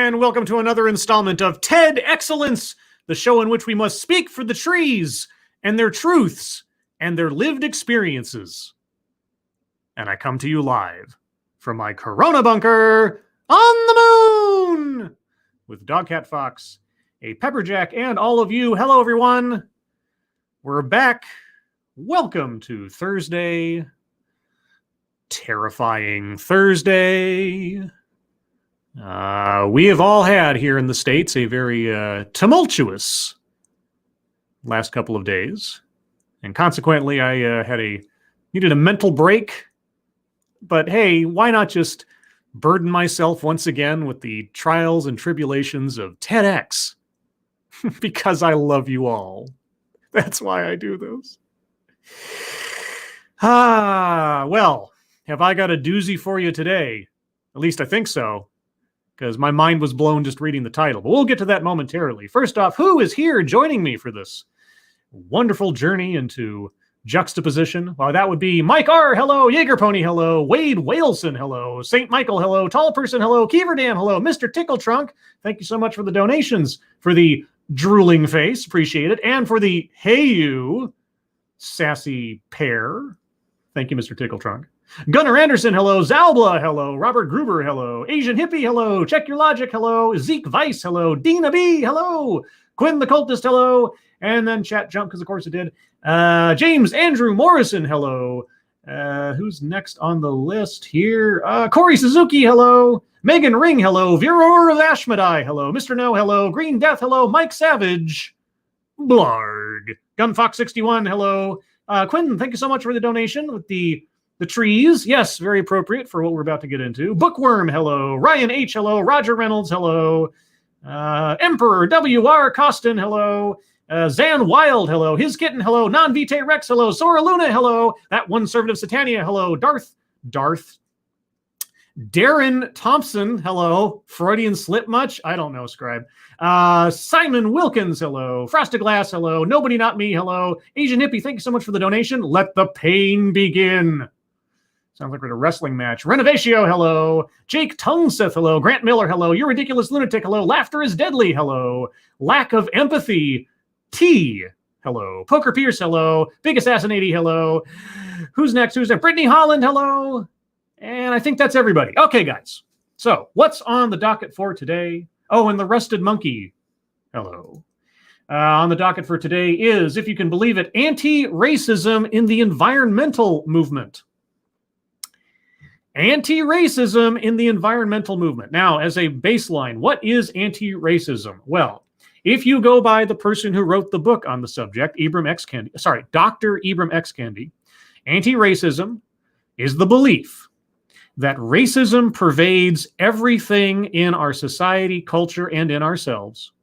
and welcome to another installment of TEDXcellence, the show in which we must speak for the trees and their truths and their lived experiences. And I come to you live from my Corona bunker on the moon with Dogcat Fox, a Pepperjack, and all of you. Hello, everyone. We're back. Welcome to Thursday. Terrifying Thursday. We have all had here in the States a very tumultuous last couple of days. And consequently, I needed a mental break. But hey, why not just burden myself once again with the trials and tribulations of TEDx? Because I love you all. That's why I do this. Well, have I got a doozy for you today? At least I think so, because my mind was blown just reading the title. But we'll get to that momentarily. First off, who is here joining me for this wonderful journey into juxtaposition? Well, that would be Mike R. Hello. Jaeger Pony. Hello. Wade Waleson. Hello. St. Michael. Hello. Tall Person. Hello. Kiever Dan. Hello. Mr. Tickle Trunk. Thank you so much for the donations, for the drooling face. Appreciate it. And for the hey you, sassy pair. Thank you, Mr. Tickle Trunk. Gunnar Anderson, hello. Zalbla, hello. Robert Gruber, hello. Asian Hippie, hello. Check Your Logic, hello. Zeke Weiss, hello. Dina B, hello. Quinn the Cultist, hello. And then chat jumped, because of course it did. James Andrew Morrison, hello. Who's next on the list here? Corey Suzuki, hello. Megan Ring, hello. Viror of Ashmedai, hello. Mr. No, hello. Green Death, hello. Mike Savage. Blarg. Gunfox61, hello. Quinn, thank you so much for the donation with the trees. Yes, very appropriate for what we're about to get into. Bookworm, hello. Ryan H, hello. Roger Reynolds, hello. Emperor W.R. Costin, hello. Zan Wild, hello. His Kitten, hello. Non-Vitae Rex, hello. Sora Luna, hello. That one servant of Satania, hello. Darth. Darren Thompson, hello. Freudian slip much? I don't know, scribe. Simon Wilkins, hello. Frosted Glass, hello. Nobody Not Me, hello. Asian Hippie, thank you so much for the donation. Let the pain begin. Sounds like we're at a wrestling match. Renovatio, hello. Jake Tongueseth, hello. Grant Miller, hello. You're Ridiculous Lunatic, hello. Laughter is Deadly, hello. Lack of Empathy, T, hello. Poker Pierce, hello. Big Assassin 80, hello. Who's next? Brittany Holland, hello. And I think that's everybody. Okay, guys. So what's on the docket for today? Oh, and the Rusted Monkey, hello. On the docket for today is, if you can believe it, anti-racism in the environmental movement. Anti-racism in the environmental movement. Now, as a baseline, what is anti-racism? Well, if you go by the person who wrote the book on the subject, Dr. Ibram X. Kendi, anti-racism is the belief that racism pervades everything in our society, culture, and in ourselves.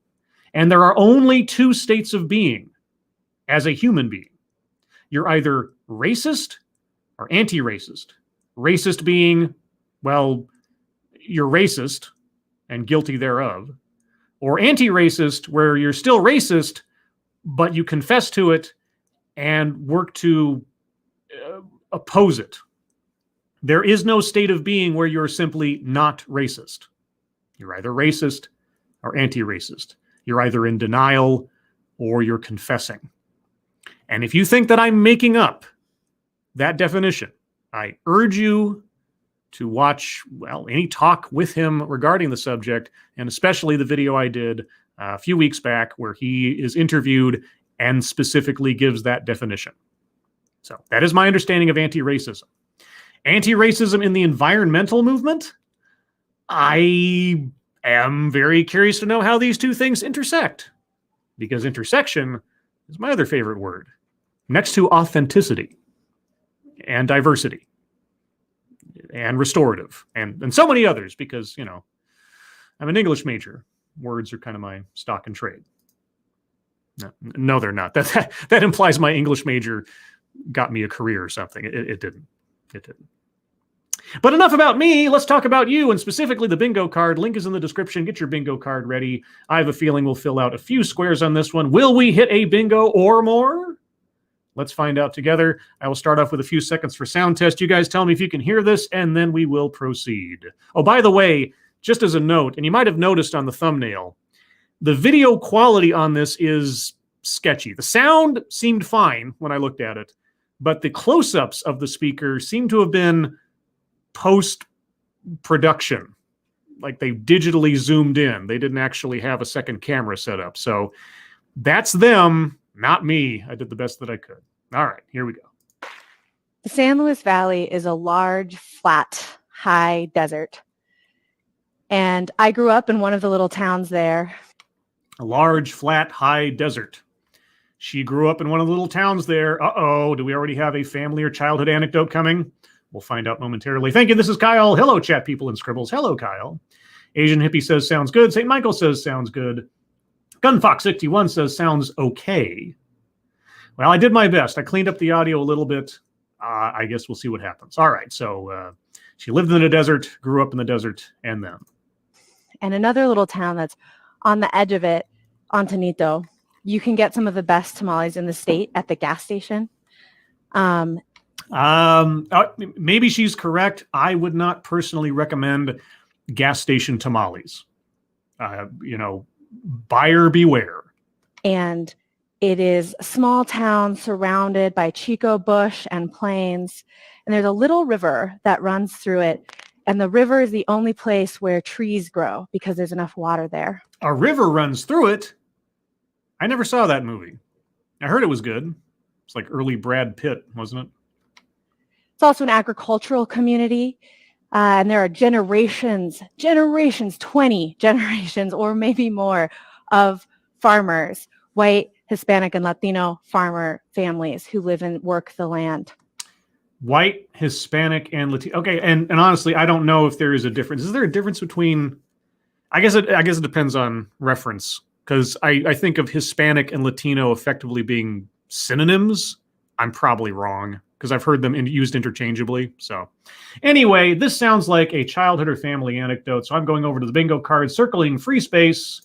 And there are only two states of being as a human being. You're either racist or anti-racist. Racist being, well, you're racist and guilty thereof. Or anti-racist, where you're still racist, but you confess to it and work to oppose it. There is no state of being where you're simply not racist. You're either racist or anti-racist. You're either in denial or you're confessing. And if you think that I'm making up that definition, I urge you to watch, well, any talk with him regarding the subject, and especially the video I did a few weeks back where he is interviewed and specifically gives that definition. So that is my understanding of anti-racism. Anti-racism in the environmental movement? I am very curious to know how these two things intersect, because intersection is my other favorite word, next to authenticity and diversity and restorative and so many others, because, you know, I'm an English major. Words are kind of my stock and trade. No, they're not. That implies my English major got me a career or something. It didn't. It didn't. But enough about me. Let's talk about you, and specifically the bingo card. Link is in the description. Get your bingo card ready. I have a feeling we'll fill out a few squares on this one. Will we hit a bingo or more? Let's find out together. I will start off with a few seconds for sound test. You guys tell me if you can hear this, and then we will proceed. Oh, by the way, just as a note, and you might have noticed on the thumbnail, the video quality on this is sketchy. The sound seemed fine when I looked at it, but the close-ups of the speaker seem to have been post-production. Like they digitally zoomed in. They didn't actually have a second camera set up. So that's them, not me. I did the best that I could. All right, here we go. The San Luis Valley is a large, flat, high desert. And I grew up in one of the little towns there. A large, flat, high desert. She grew up in one of the little towns there. Uh-oh, do we already have a family or childhood anecdote coming? We'll find out momentarily. Thank you. This is Kyle. Hello, chat people and scribbles. Hello, Kyle. Asian Hippie says, sounds good. St. Michael says, sounds good. Gunfox61 says, sounds okay. Well, I did my best. I cleaned up the audio a little bit. I guess we'll see what happens. All right. So she lived in the desert, grew up in the desert, and then. And another little town that's on the edge of it, Antonito, you can get some of the best tamales in the state at the gas station. Maybe she's correct. I would not personally recommend gas station tamales. Buyer beware. And it is a small town surrounded by Chico bush and plains. And there's a little river that runs through it. And the river is the only place where trees grow because there's enough water there. A river runs through it? I never saw that movie. I heard it was good. It's like early Brad Pitt, wasn't it? It's also an agricultural community. And there are generations, 20 generations or maybe more of farmers, white, Hispanic, and Latino farmer families who live and work the land. White, Hispanic, and Latino. Okay, and honestly, I don't know if there is a difference. Is there a difference between? I guess it depends on reference, because I think of Hispanic and Latino effectively being synonyms. I'm probably wrong because I've heard them used interchangeably. So anyway, this sounds like a childhood or family anecdote. So I'm going over to the bingo card, circling free space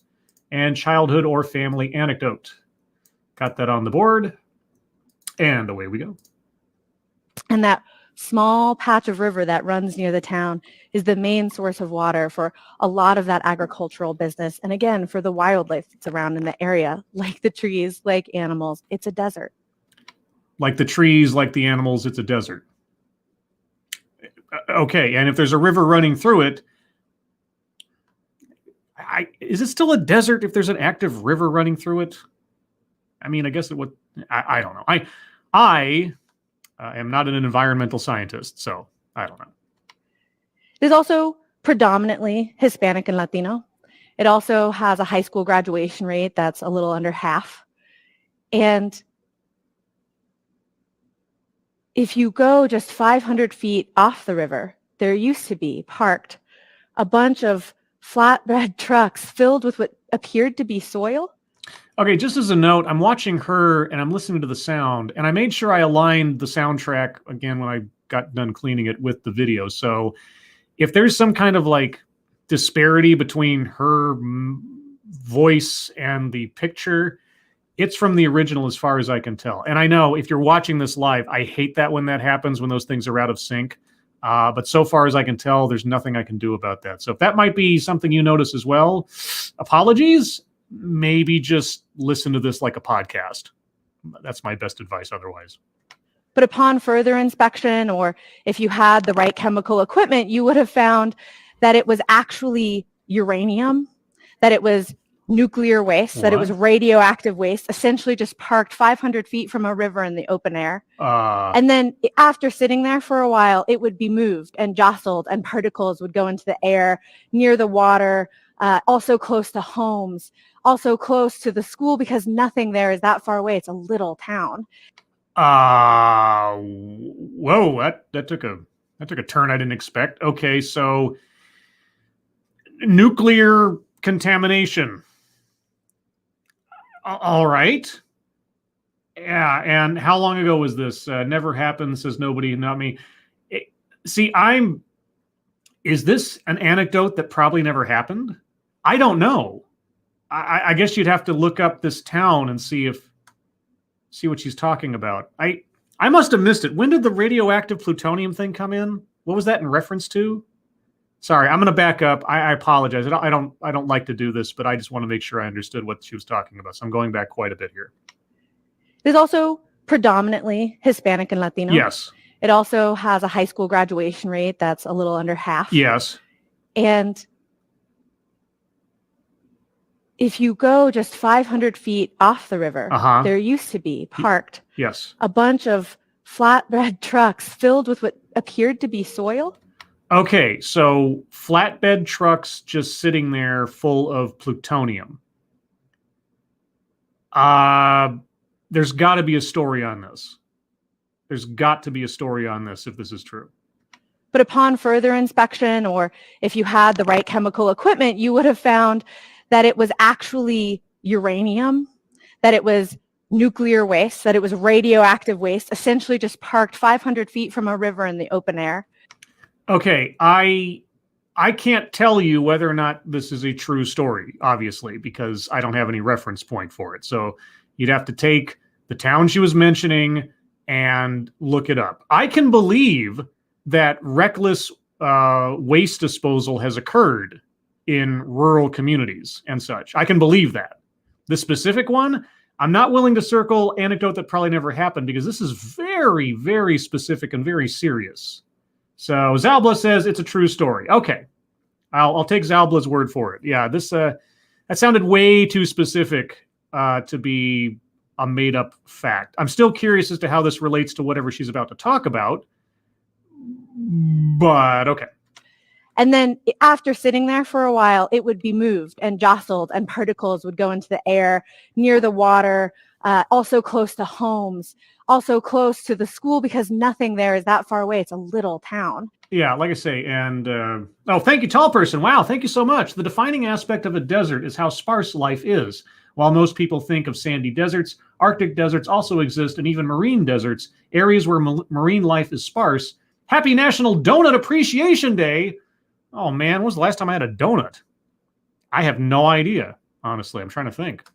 and childhood or family anecdote. Got that on the board, and away we go. And that small patch of river that runs near the town is the main source of water for a lot of that agricultural business. And again, for the wildlife that's around in the area, like the trees, like animals, it's a desert. Like the trees, like the animals, it's a desert. Okay, and if there's a river running through it, is it still a desert if there's an active river running through it? I mean, I guess it would. I don't know. I am not an environmental scientist, so I don't know. There's also predominantly Hispanic and Latino. It also has a high school graduation rate that's a little under half. And if you go just 500 feet off the river, there used to be parked a bunch of flatbed trucks filled with what appeared to be soil. Okay, just as a note, I'm watching her and I'm listening to the sound, and I made sure I aligned the soundtrack again when I got done cleaning it with the video. So if there's some kind of like disparity between her voice and the picture, it's from the original as far as I can tell. And I know if you're watching this live, I hate that when that happens, when those things are out of sync. But so far as I can tell, there's nothing I can do about that. So if that might be something you notice as well, apologies. Maybe just listen to this like a podcast. That's my best advice otherwise. But upon further inspection, or if you had the right chemical equipment, you would have found that it was actually uranium, that it was nuclear waste, that it was radioactive waste, essentially just parked 500 feet from a river in the open air. And then after sitting there for a while, it would be moved and jostled, and particles would go into the air near the water, also close to homes, also close to the school, because nothing there is that far away. It's a little town. Whoa, that took a turn I didn't expect. Okay, so nuclear contamination. All right. Yeah, and how long ago was this? Never happened, says nobody, not me. Is this an anecdote that probably never happened? I don't know. I guess you'd have to look up this town and see what she's talking about. I must have missed it. When did the radioactive plutonium thing come in? What was that in reference to? Sorry, I'm going to back up. I apologize. I don't like to do this, but I just want to make sure I understood what she was talking about. So I'm going back quite a bit here. It is also predominantly Hispanic and Latino. Yes. It also has a high school graduation rate that's a little under half. Yes. And if you go just 500 feet off the river, there used to be parked a bunch of flatbed trucks filled with what appeared to be soil. Okay, so flatbed trucks just sitting there full of plutonium. There's got to be a story on this. There's got to be a story on this if this is true. But upon further inspection, or if you had the right chemical equipment, you would have found that it was actually uranium, that it was nuclear waste, that it was radioactive waste, essentially just parked 500 feet from a river in the open air. Okay, I can't tell you whether or not this is a true story, obviously, because I don't have any reference point for it. So you'd have to take the town she was mentioning and look it up. I can believe that reckless waste disposal has occurred in rural communities and such. I can believe that. The specific one, I'm not willing to circle anecdote that probably never happened because this is very, very specific and very serious. So Zalbla says it's a true story. Okay, I'll take Zalbla's word for it. Yeah, this that sounded way too specific to be a made-up fact. I'm still curious as to how this relates to whatever she's about to talk about, but okay. And then after sitting there for a while, it would be moved and jostled, and particles would go into the air near the water, also close to homes, also close to the school, because nothing there is that far away. It's a little town. Yeah, like I say, and oh, thank you, tall person. Wow, thank you so much. The defining aspect of a desert is how sparse life is. While most people think of sandy deserts, Arctic deserts also exist, and even marine deserts, areas where marine life is sparse. Happy National Donut Appreciation Day. Oh man, when was the last time I had a donut? I have no idea, honestly. I'm trying to think.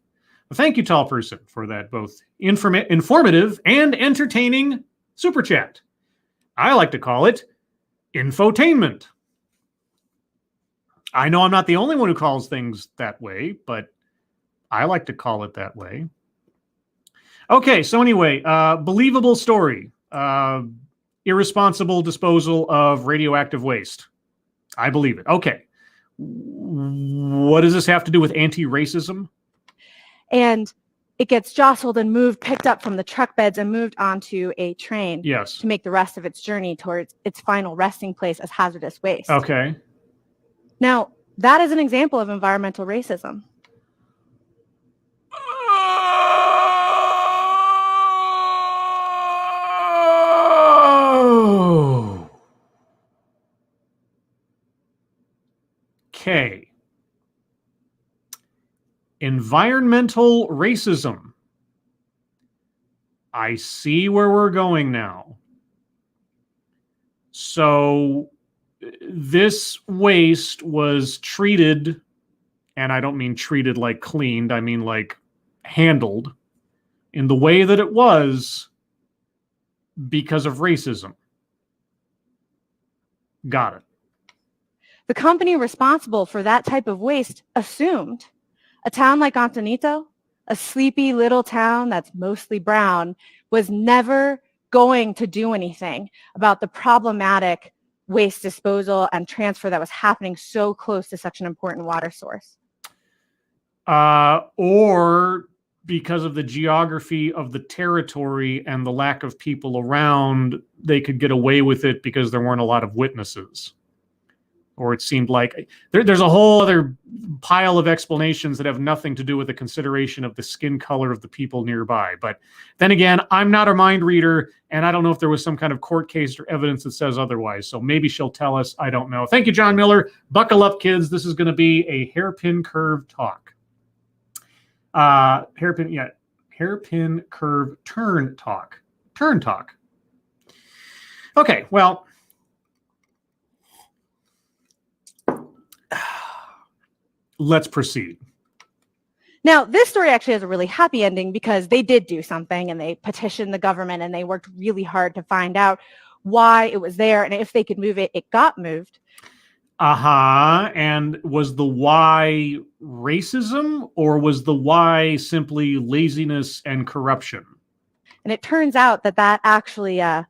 But thank you, tall person, for that both informative and entertaining super chat. I like to call it infotainment. I know I'm not the only one who calls things that way, but I like to call it that way. Okay, so anyway, believable story. Irresponsible disposal of radioactive waste. I believe it. Okay. What does this have to do with anti-racism? And it gets jostled and moved, picked up from the truck beds and moved onto a train to make the rest of its journey towards its final resting place as hazardous waste. Okay. Now, that is an example of environmental racism. Okay. Environmental racism. I see where we're going now. So this waste was treated, and I don't mean treated like cleaned, I mean like handled in the way that it was because of racism. Got it. The company responsible for that type of waste assumed a town like Antonito, a sleepy little town that's mostly brown, was never going to do anything about the problematic waste disposal and transfer that was happening so close to such an important water source. Or because of the geography of the territory and the lack of people around, they could get away with it because there weren't a lot of witnesses. Or it seemed like there's a whole other pile of explanations that have nothing to do with the consideration of the skin color of the people nearby. But then again, I'm not a mind reader, and I don't know if there was some kind of court case or evidence that says otherwise. So maybe she'll tell us. I don't know. Thank you, John Miller. Buckle up, kids. This is going to be a hairpin curve talk. Hairpin curve turn talk. Turn talk. Okay, well. Let's proceed. Now, this story actually has a really happy ending because they did do something and they petitioned the government and they worked really hard to find out why it was there. And if they could move it, it got moved. And was the why racism, or was the why simply laziness and corruption? And it turns out that actually, it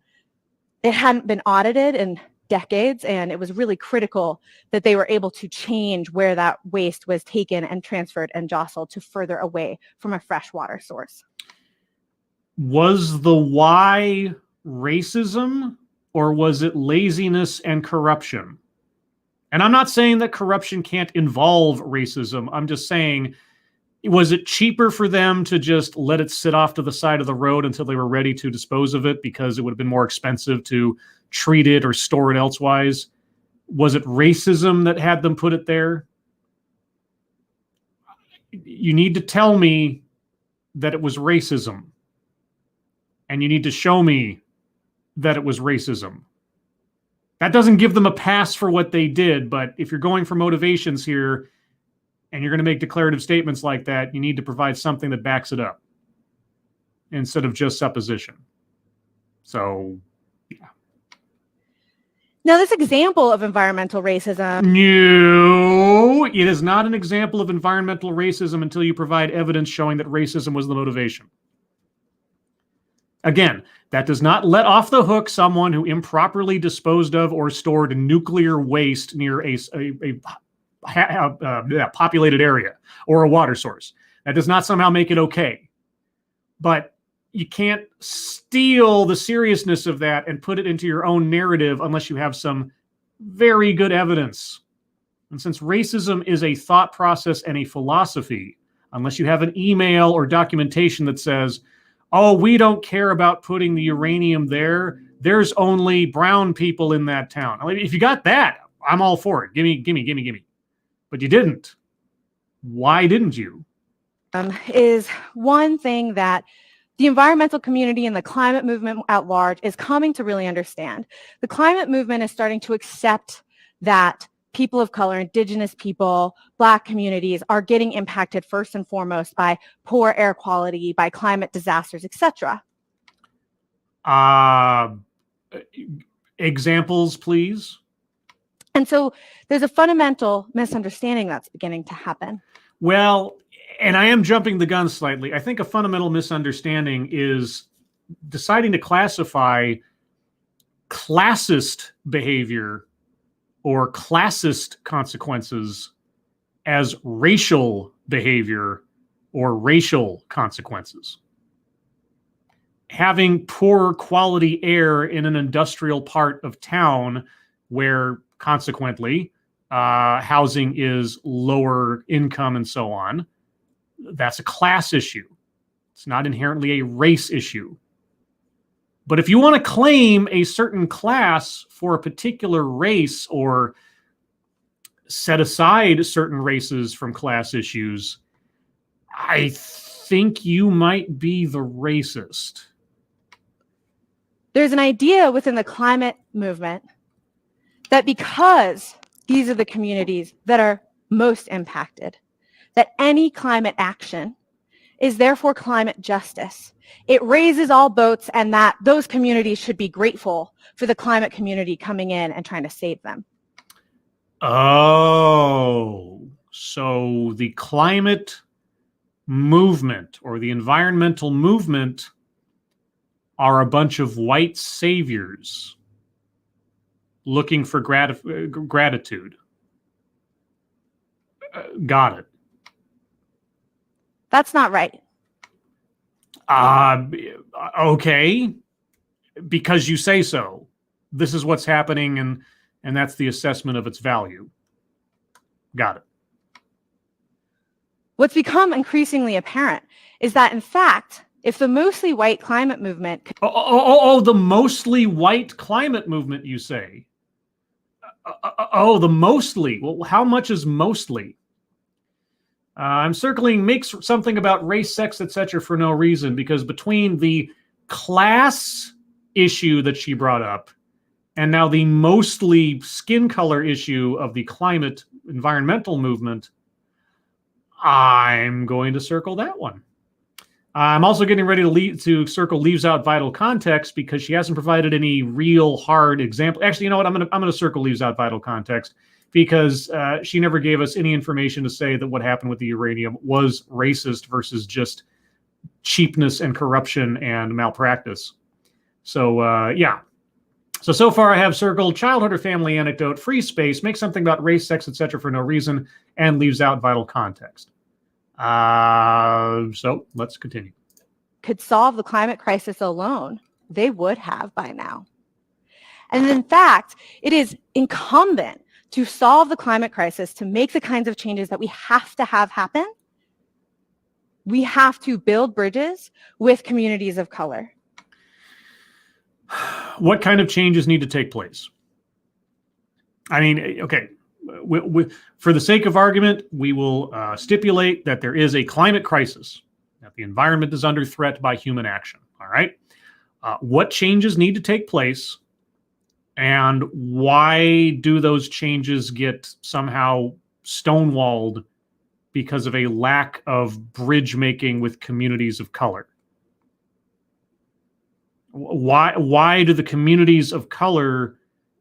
hadn't been audited in decades, and it was really critical that they were able to change where that waste was taken and transferred and jostled to further away from a freshwater source. Was the why racism, or was it laziness and corruption? And I'm not saying that corruption can't involve racism. I'm just saying, was it cheaper for them to just let it sit off to the side of the road until they were ready to dispose of it because it would have been more expensive to treat it or store it elsewise? Was it racism that had them put it there? You need to tell me that it was racism. And you need to show me that it was racism. That doesn't give them a pass for what they did, but if you're going for motivations here and you're going to make declarative statements like that, you need to provide something that backs it up instead of just supposition. So, yeah. Now, this example of environmental racism... No, it is not an example of environmental racism until you provide evidence showing that racism was the motivation. Again, that does not let off the hook someone who improperly disposed of or stored nuclear waste near a populated area or a water source. That does not somehow make it okay. But you can't steal the seriousness of that and put it into your own narrative unless you have some very good evidence. And since racism is a thought process and a philosophy, unless you have an email or documentation that says, oh, we don't care about putting the uranium there, there's only brown people in that town. I mean, if you got that, I'm all for it. Gimme. But you didn't. Why didn't you? Is one thing that the environmental community and the climate movement at large is coming to really understand. The climate movement is starting to accept that people of color, indigenous people, Black communities are getting impacted first and foremost by poor air quality, by climate disasters, etc. Examples, please. And so there's a fundamental misunderstanding that's beginning to happen. Well, and I am jumping the gun slightly. I think a fundamental misunderstanding is deciding to classify classist behavior or classist consequences as racial behavior or racial consequences. Having poor quality air in an industrial part of town where consequently housing is lower income and so on, that's a class issue. It's not inherently a race issue. But if you want to claim a certain class for a particular race or set aside certain races from class issues, I think you might be the racist. There's an idea within the climate movement that because these are the communities that are most impacted, that any climate action is therefore climate justice. It raises all boats, and that those communities should be grateful for the climate community coming in and trying to save them. Oh, so the climate movement or the environmental movement are a bunch of white saviors looking for gratitude. Got it. That's not right. Okay. Because you say so. This is what's happening, and that's the assessment of its value. Got it. What's become increasingly apparent is that, in fact, if the mostly white climate movement... the mostly white climate movement, you say? The mostly. Well, how much is mostly? I'm circling makes something about race, sex, etc. for no reason, because between the class issue that she brought up and now the mostly skin color issue of the climate environmental movement, I'm going to circle that one. I'm also getting ready to circle leaves out vital context because she hasn't provided any real hard example. Actually, you know what? I'm going to circle leaves out vital context because she never gave us any information to say that what happened with the uranium was racist versus just cheapness and corruption and malpractice. So, yeah. So far I have circled childhood or family anecdote, free space, make something about race, sex, etc. for no reason, and leaves out vital context. So let's continue. Could solve the climate crisis alone, they would have by now. And in fact, it is incumbent to solve the climate crisis, to make the kinds of changes that we have to have happen. We have to build bridges with communities of color. What kind of changes need to take place? I mean, okay, for the sake of argument, we will stipulate that there is a climate crisis, that the environment is under threat by human action, all right? What changes need to take place, and why do those changes get somehow stonewalled because of a lack of bridge making with communities of color? Why do the communities of color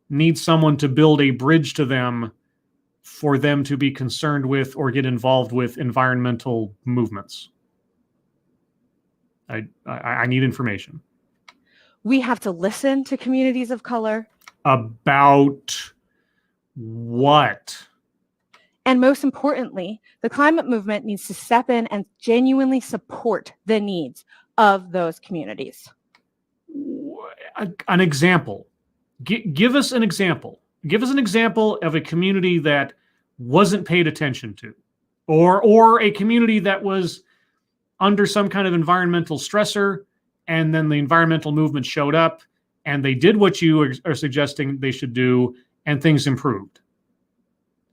need someone to build a bridge to them for them to be concerned with or get involved with environmental movements? I need information. We have to listen to communities of color. About what? And most importantly, the climate movement needs to step in and genuinely support the needs of those communities. An example. Give us an example. Give us an example of a community that wasn't paid attention to, or a community that was under some kind of environmental stressor, and then the environmental movement showed up and they did what you are suggesting they should do, and things improved.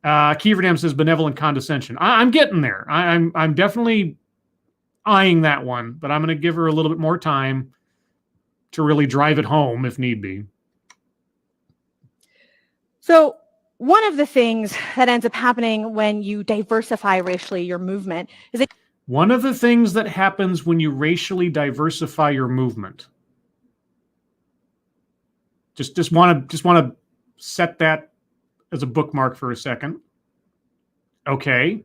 Kieverdam says benevolent condescension. I'm getting there. I'm definitely eyeing that one, but I'm going to give her a little bit more time to really drive it home if need be. So one of the things that ends up happening when you diversify racially your movement is that one of the things that happens when you racially diversify your movement. Just want to set that as a bookmark for a second. Okay.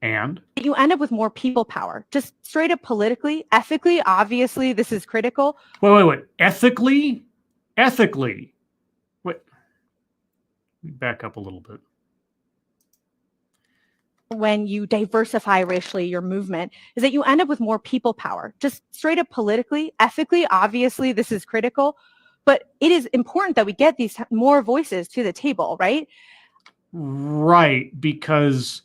And you end up with more people power, just straight up politically, ethically. Obviously, this is critical. Wait. Ethically? Wait. Back up a little bit. When you diversify racially your movement is that you end up with more people power, just straight up politically, ethically. Obviously, this is critical, but it is important that we get these more voices to the table, right? Right, because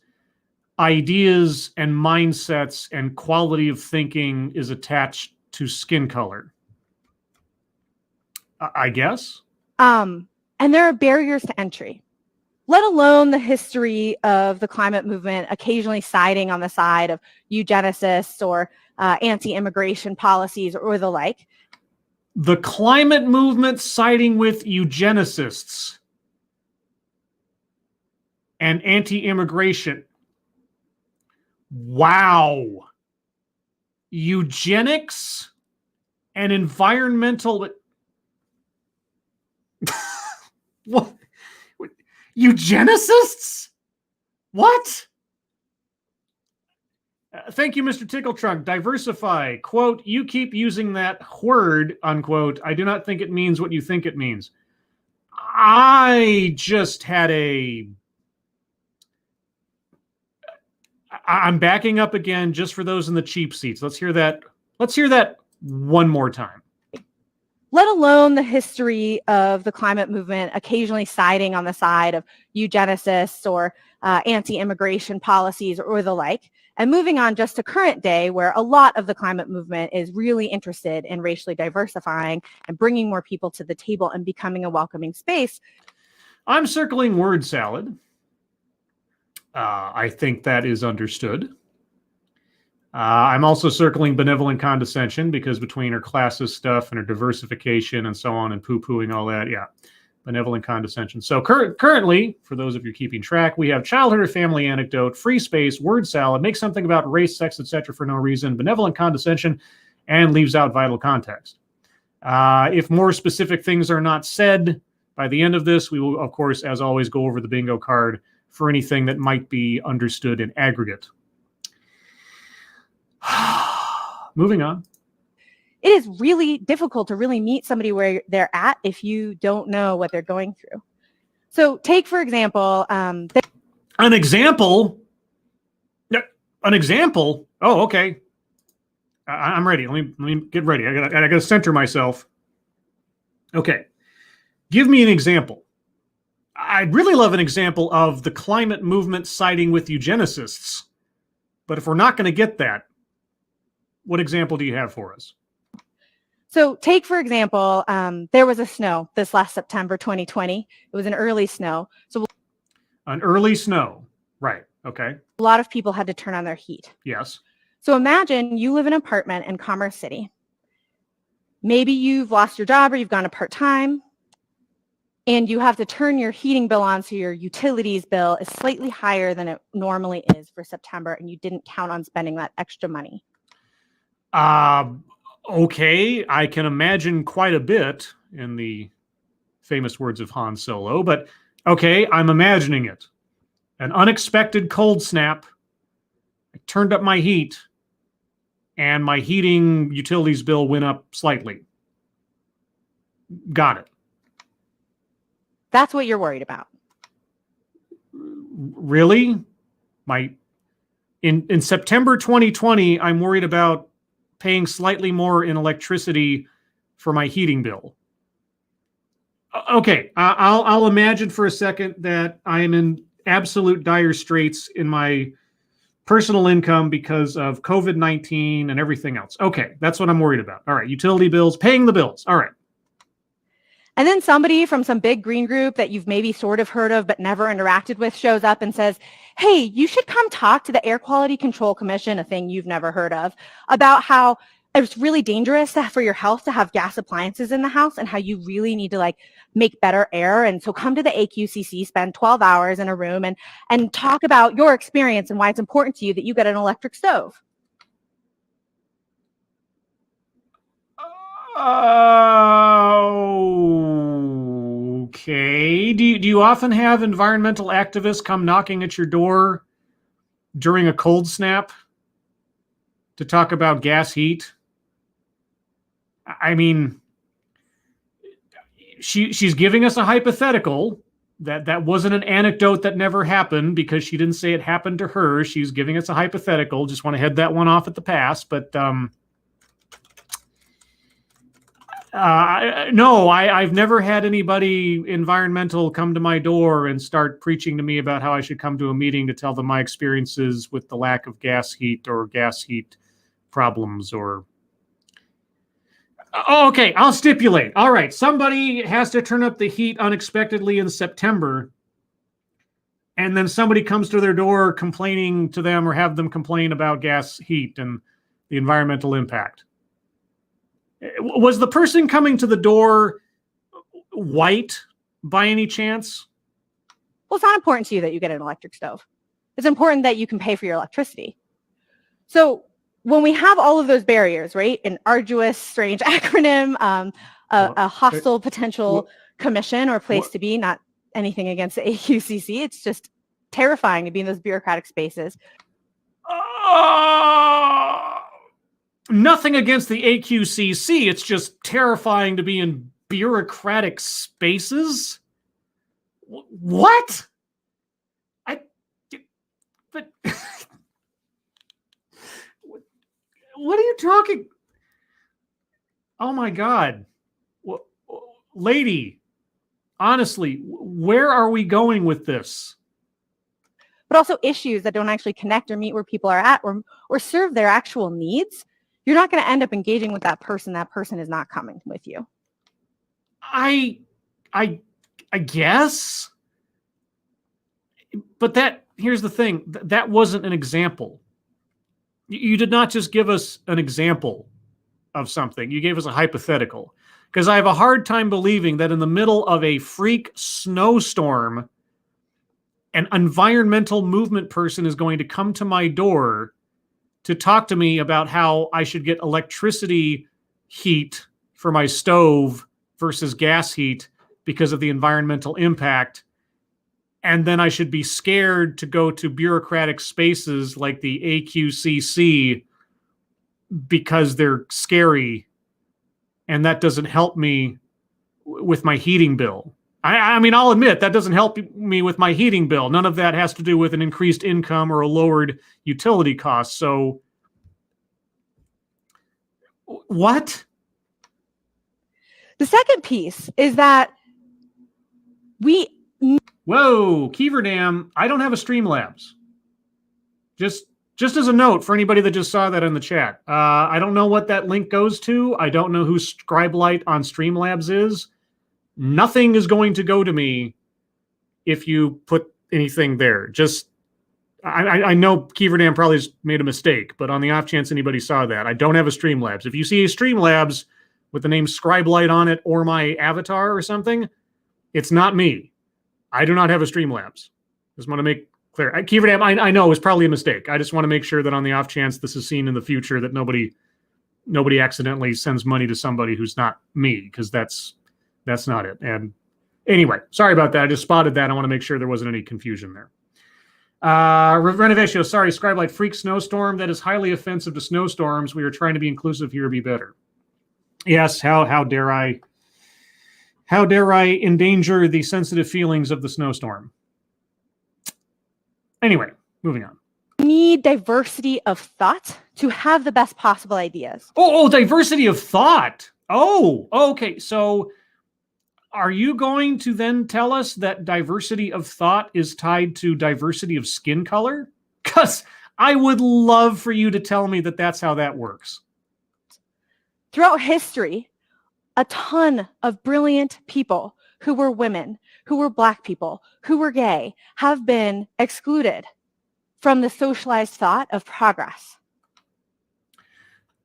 ideas and mindsets and quality of thinking is attached to skin color, I guess. And there are barriers to entry, let alone the history of the climate movement occasionally siding on the side of eugenicists or anti-immigration policies or the like. The climate movement siding with eugenicists and anti-immigration. Wow. Eugenics and environmental... What? Eugenicists? What? Thank you, Mr. Tickletrunk. Diversify. Quote, you keep using that word, unquote. I do not think it means what you think it means. I just had I'm backing up again just for those in the cheap seats. Let's hear that. Let's hear that one more time. Let alone the history of the climate movement occasionally siding on the side of eugenicists or anti-immigration policies or the like, and moving on just to current day, where a lot of the climate movement is really interested in racially diversifying and bringing more people to the table and becoming a welcoming space. I'm circling word salad. I think that is understood. I'm also circling benevolent condescension, because between her classist stuff and her diversification and so on and poo-pooing all that, yeah, benevolent condescension. So currently, for those of you keeping track, we have childhood or family anecdote, free space, word salad, make something about race, sex, etc. for no reason, benevolent condescension, and leaves out vital context. If more specific things are not said, By the end of this, we will, of course, as always, go over the bingo card for anything that might be understood in aggregate. Moving on. It is really difficult to really meet somebody where they're at if you don't know what they're going through. So take, for example, an example? An example? Oh, okay. I'm ready. Let me get ready. I gotta center myself. Okay. Give me an example. I'd really love an example of the climate movement siding with eugenicists. But if we're not going to get that, what example do you have for us? So take, for example, there was a snow this last September 2020. It was an early snow. So an early snow. Right. Okay. A lot of people had to turn on their heat. Yes. So imagine you live in an apartment in Commerce City. Maybe you've lost your job or you've gone to part-time, and you have to turn your heating bill on so your utilities bill is slightly higher than it normally is for September, and you didn't count on spending that extra money. Okay, I can imagine quite a bit in the famous words of Han Solo, but okay, I'm imagining it. An unexpected cold snap. I turned up my heat, and my heating utilities bill went up slightly. Got it. That's what you're worried about. Really? In September 2020, I'm worried about paying slightly more in electricity for my heating bill. Okay, I'll imagine for a second that I am in absolute dire straits in my personal income because of COVID-19 and everything else. Okay, that's what I'm worried about. All right, utility bills, paying the bills. All right. And then somebody from some big green group that you've maybe sort of heard of but never interacted with shows up and says, hey, you should come talk to the Air Quality Control Commission, a thing you've never heard of, about how it's really dangerous for your health to have gas appliances in the house and how you really need to make better air. And so come to the AQCC, spend 12 hours in a room and talk about your experience and why it's important to you that you get an electric stove. Okay. Do you often have environmental activists come knocking at your door during a cold snap to talk about gas heat? I mean, she's giving us a hypothetical. That wasn't an anecdote that never happened because she didn't say it happened to her. She's giving us a hypothetical. Just want to head that one off at the pass. But no, I've never had anybody environmental come to my door and start preaching to me about how I should come to a meeting to tell them my experiences with the lack of gas heat or gas heat problems or... Oh, okay, I'll stipulate. All right, somebody has to turn up the heat unexpectedly in September, and then somebody comes to their door complaining to them or have them complain about gas heat and the environmental impact. Was the person coming to the door white by any chance? Well, it's not important to you that you get an electric stove. It's important that you can pay for your electricity. So when we have all of those barriers, right, an arduous, strange acronym, a hostile potential commission or place to be, not anything against the AQCC, it's just terrifying to be in those bureaucratic spaces. Nothing against the AQCC. It's just terrifying to be in bureaucratic spaces. What? But what are you talking? Oh my God. Lady, honestly, where are we going with this? But also issues that don't actually connect or meet where people are at or serve their actual needs. You're not going to end up engaging with that person. That person is not coming with you. I guess. But here's the thing. That wasn't an example. You did not just give us an example of something. You gave us a hypothetical. Because I have a hard time believing that in the middle of a freak snowstorm, an environmental movement person is going to come to my door to talk to me about how I should get electricity heat for my stove versus gas heat because of the environmental impact. And then I should be scared to go to bureaucratic spaces like the AQCC because they're scary. And that doesn't help me with my heating bill. I mean, I'll admit that doesn't help me with my heating bill. None of that has to do with an increased income or a lowered utility cost. So what? The second piece is that Whoa, Keeverdam, I don't have a Streamlabs. Just as a note for anybody that just saw that in the chat. I don't know what that link goes to. I don't know who Scribelight on Streamlabs is. Nothing is going to go to me if you put anything there. Just, I know Keeverdam probably made a mistake, but on the off chance anybody saw that, I don't have a Streamlabs. If you see a Streamlabs with the name Scribelight on it or my avatar or something, it's not me. I do not have a Streamlabs. Just want to make clear. Keeverdam, I know, is probably a mistake. I just want to make sure that on the off chance this is seen in the future that nobody accidentally sends money to somebody who's not me, because that's not it. And anyway, sorry about that. I just spotted that. I want to make sure there wasn't any confusion there. Renovation, sorry, Scribelight, freak snowstorm. That is highly offensive to snowstorms. We are trying to be inclusive here, be better. Yes, how dare I endanger the sensitive feelings of the snowstorm? Anyway, moving on. We need diversity of thought to have the best possible ideas. Oh, diversity of thought. Oh, okay. So are you going to then tell us that diversity of thought is tied to diversity of skin color? Because I would love for you to tell me that that's how that works. Throughout history, a ton of brilliant people who were women, who were Black people, who were gay, have been excluded from the socialized thought of progress.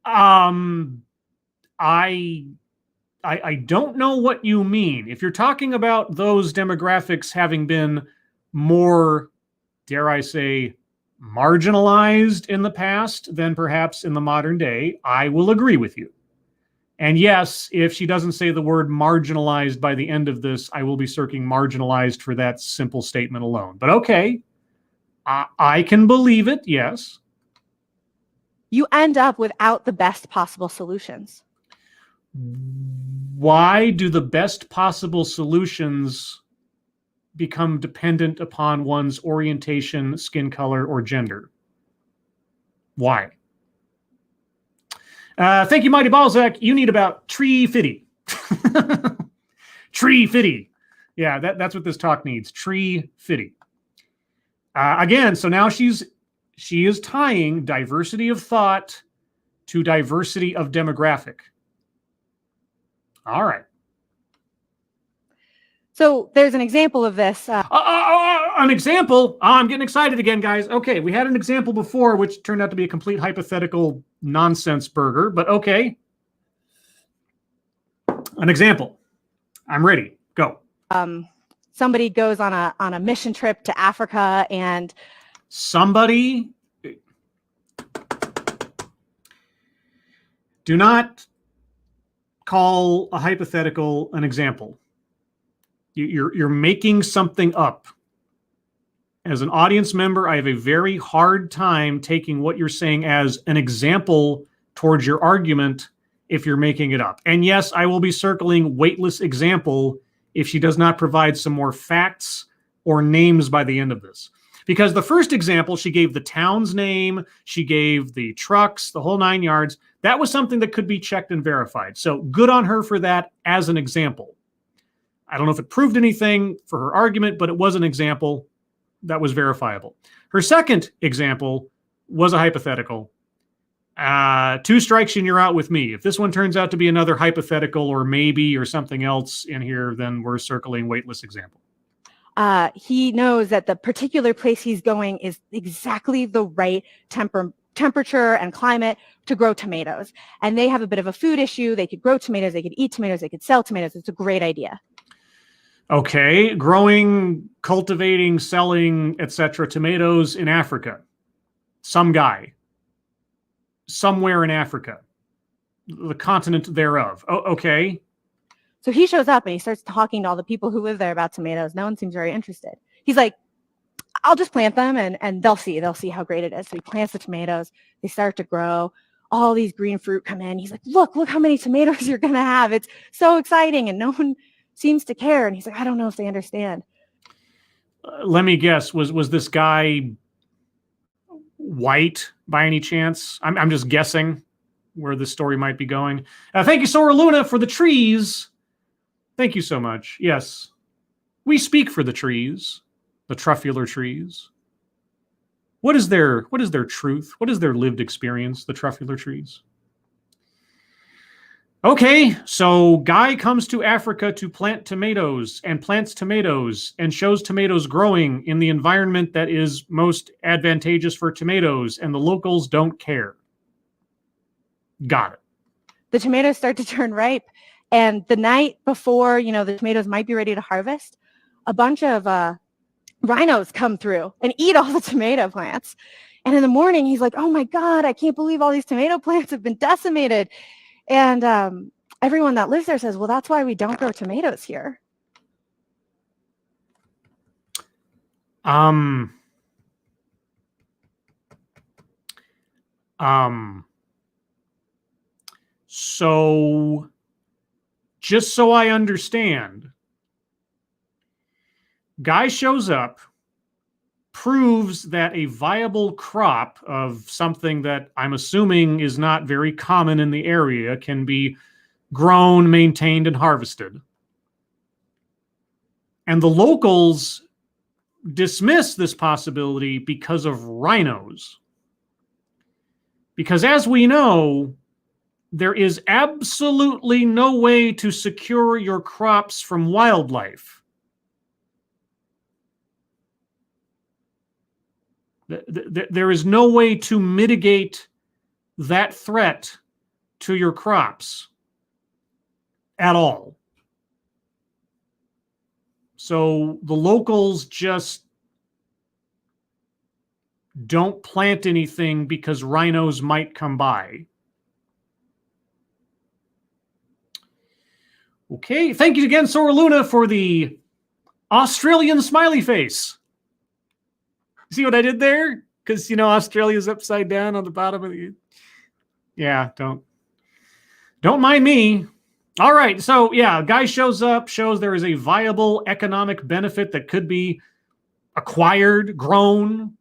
I don't know what you mean. If you're talking about those demographics having been more, dare I say, marginalized in the past than perhaps in the modern day, I will agree with you. And yes, if she doesn't say the word marginalized by the end of this, I will be searching marginalized for that simple statement alone. But okay, I can believe it, yes. You end up without the best possible solutions. Why do the best possible solutions become dependent upon one's orientation, skin color, or gender? Why? Thank you, Mighty Balzac. You need about tree fitty. Tree fitty. Yeah, that's what this talk needs. Tree fitty. Again, so now she is tying diversity of thought to diversity of demographic. All right. So there's an example of this. An example? Oh, I'm getting excited again, guys. Okay, we had an example before, which turned out to be a complete hypothetical nonsense burger, but okay. An example. I'm ready. Go. Somebody goes on a mission trip to Africa and... Somebody... Do not call a hypothetical an example. You're making something up. As an audience member, I have a very hard time taking what you're saying as an example towards your argument if you're making it up. And yes, I will be circling weightless example if she does not provide some more facts or names by the end of this. Because the first example, she gave the town's name, she gave the trucks, the whole 9 yards. That was something that could be checked and verified. So good on her for that as an example. I don't know if it proved anything for her argument, but it was an example that was verifiable. Her second example was a hypothetical. 2 strikes and you're out with me. If this one turns out to be another hypothetical or maybe or something else in here, then we're circling weightless example. He knows that the particular place he's going is exactly the right temperature and climate to grow tomatoes. And they have a bit of a food issue. They could grow tomatoes, they could eat tomatoes, they could sell tomatoes. It's a great idea. Okay, growing, cultivating, selling, etc. tomatoes in Africa. Some guy. Somewhere in Africa. The continent thereof. Okay. So he shows up and he starts talking to all the people who live there about tomatoes. No one seems very interested. He's like, I'll just plant them and they'll see how great it is. So he plants the tomatoes. They start to grow. All these green fruit come in. He's like, look how many tomatoes you're going to have. It's so exciting. And no one seems to care. And he's like, I don't know if they understand. Let me guess. Was this guy white by any chance? I'm just guessing where this story might be going. Thank you, Sora Luna, for the trees. Thank you so much. Yes, we speak for the trees, the Truffula Trees. What is their truth? What is their lived experience, the Truffula Trees? Okay, so guy comes to Africa to plant tomatoes and plants tomatoes and shows tomatoes growing in the environment that is most advantageous for tomatoes, and the locals don't care. Got it. The tomatoes start to turn ripe, and the night before, the tomatoes might be ready to harvest, a bunch of rhinos come through and eat all the tomato plants. And in the morning, he's like, oh my God, I can't believe all these tomato plants have been decimated. And everyone that lives there says, well, that's why we don't grow tomatoes here. So just so I understand, guy shows up, proves that a viable crop of something that I'm assuming is not very common in the area can be grown, maintained, and harvested. And the locals dismiss this possibility because of rhinos. Because as we know, there is absolutely no way to secure your crops from wildlife. There is no way to mitigate that threat to your crops at all. So the locals just don't plant anything because rhinos might come by. Okay, thank you again, Sora Luna, for the Australian smiley face. See what I did there? Because, Australia's upside down on the bottom of the... Yeah, don't mind me. All right, so yeah, guy shows up, shows there is a viable economic benefit that could be acquired, grown,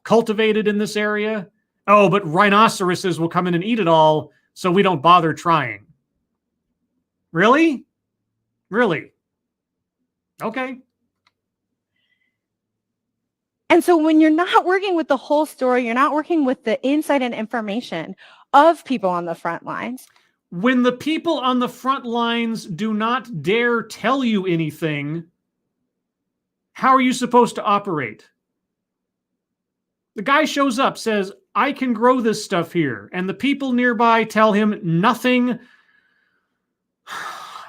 cultivated in this area. Oh, but rhinoceroses will come in and eat it all, so we don't bother trying. Really? Really? Okay. And so when you're not working with the whole story, you're not working with the insight and information of people on the front lines. When the people on the front lines do not dare tell you anything, how are you supposed to operate? The guy shows up, says, I can grow this stuff here. And the people nearby tell him nothing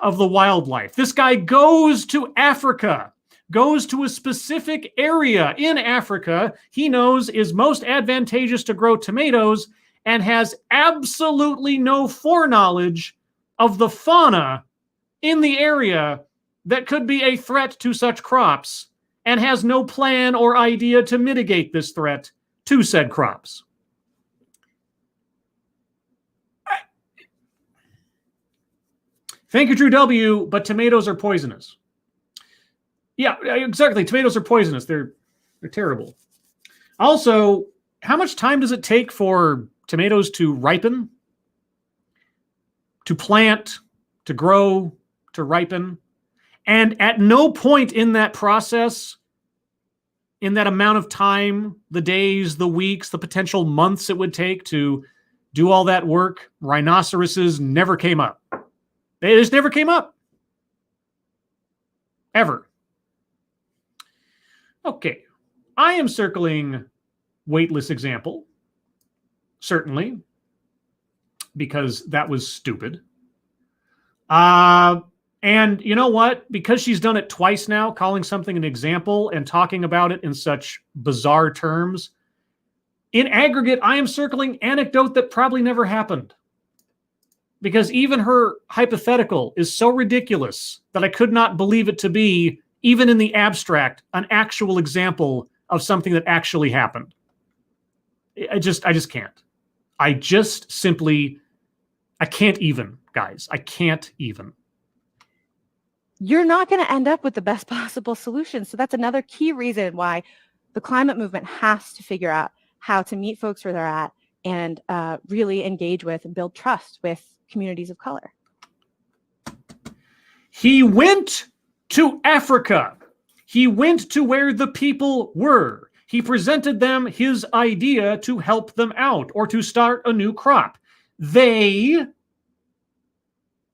of the wildlife. This guy goes to Africa, goes to a specific area in Africa he knows is most advantageous to grow tomatoes, and has absolutely no foreknowledge of the fauna in the area that could be a threat to such crops, and has no plan or idea to mitigate this threat to said crops. Thank you, Drew W., but tomatoes are poisonous. Yeah, exactly. Tomatoes are poisonous. They're terrible. Also, how much time does it take for tomatoes to ripen, to plant, to grow, to ripen? And at no point in that process, in that amount of time, the days, the weeks, the potential months it would take to do all that work, rhinoceroses never came up. They just never came up. Ever. Okay. I am circling weightless example. Certainly. Because that was stupid. And you know what? Because she's done it twice now, calling something an example and talking about it in such bizarre terms, in aggregate, I am circling anecdote that probably never happened. because even her hypothetical is so ridiculous that I could not believe it to be, even in the abstract, an actual example of something that actually happened. I just can't. I can't even, guys. I can't even. You're not going to end up with the best possible solution. So that's another key reason why the climate movement has to figure out how to meet folks where they're at and really engage with and build trust with communities of color. He went to Africa. He went to where the people were. He presented them his idea to help them out or to start a new crop. They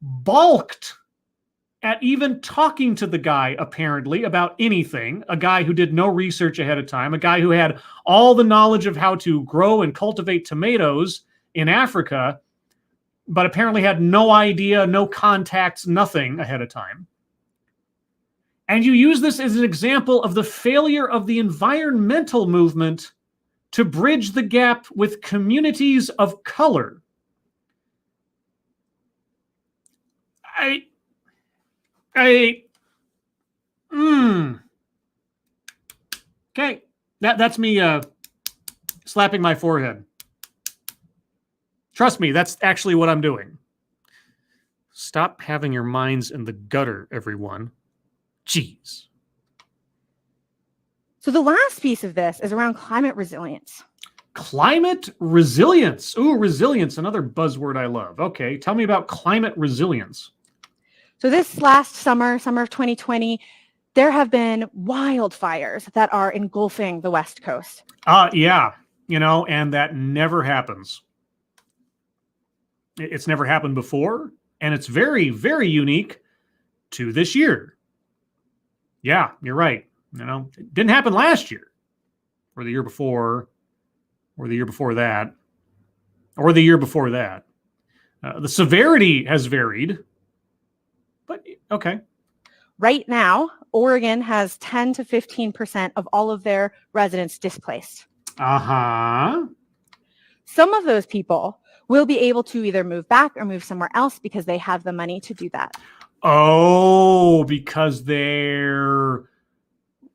balked at even talking to the guy, apparently, about anything, a guy who did no research ahead of time, a guy who had all the knowledge of how to grow and cultivate tomatoes in Africa, but apparently had no idea, no contacts, nothing ahead of time. And you use this as an example of the failure of the environmental movement to bridge the gap with communities of color. Okay, that's me slapping my forehead. Trust me, that's actually what I'm doing. Stop having your minds in the gutter, everyone. Jeez. So the last piece of this is around climate resilience. Climate resilience. Ooh, resilience, another buzzword I love. Okay, tell me about climate resilience. So this last summer of 2020, there have been wildfires that are engulfing the West Coast. Yeah, and that never happens. It's never happened before, and it's very, very unique to this year. Yeah, you're right. It didn't happen last year, or the year before, or the year before that, or the year before that. The severity has varied, but okay. Right now, Oregon has 10 to 15% of all of their residents displaced. Uh-huh. Some of those people will be able to either move back or move somewhere else because they have the money to do that. Oh, because they're,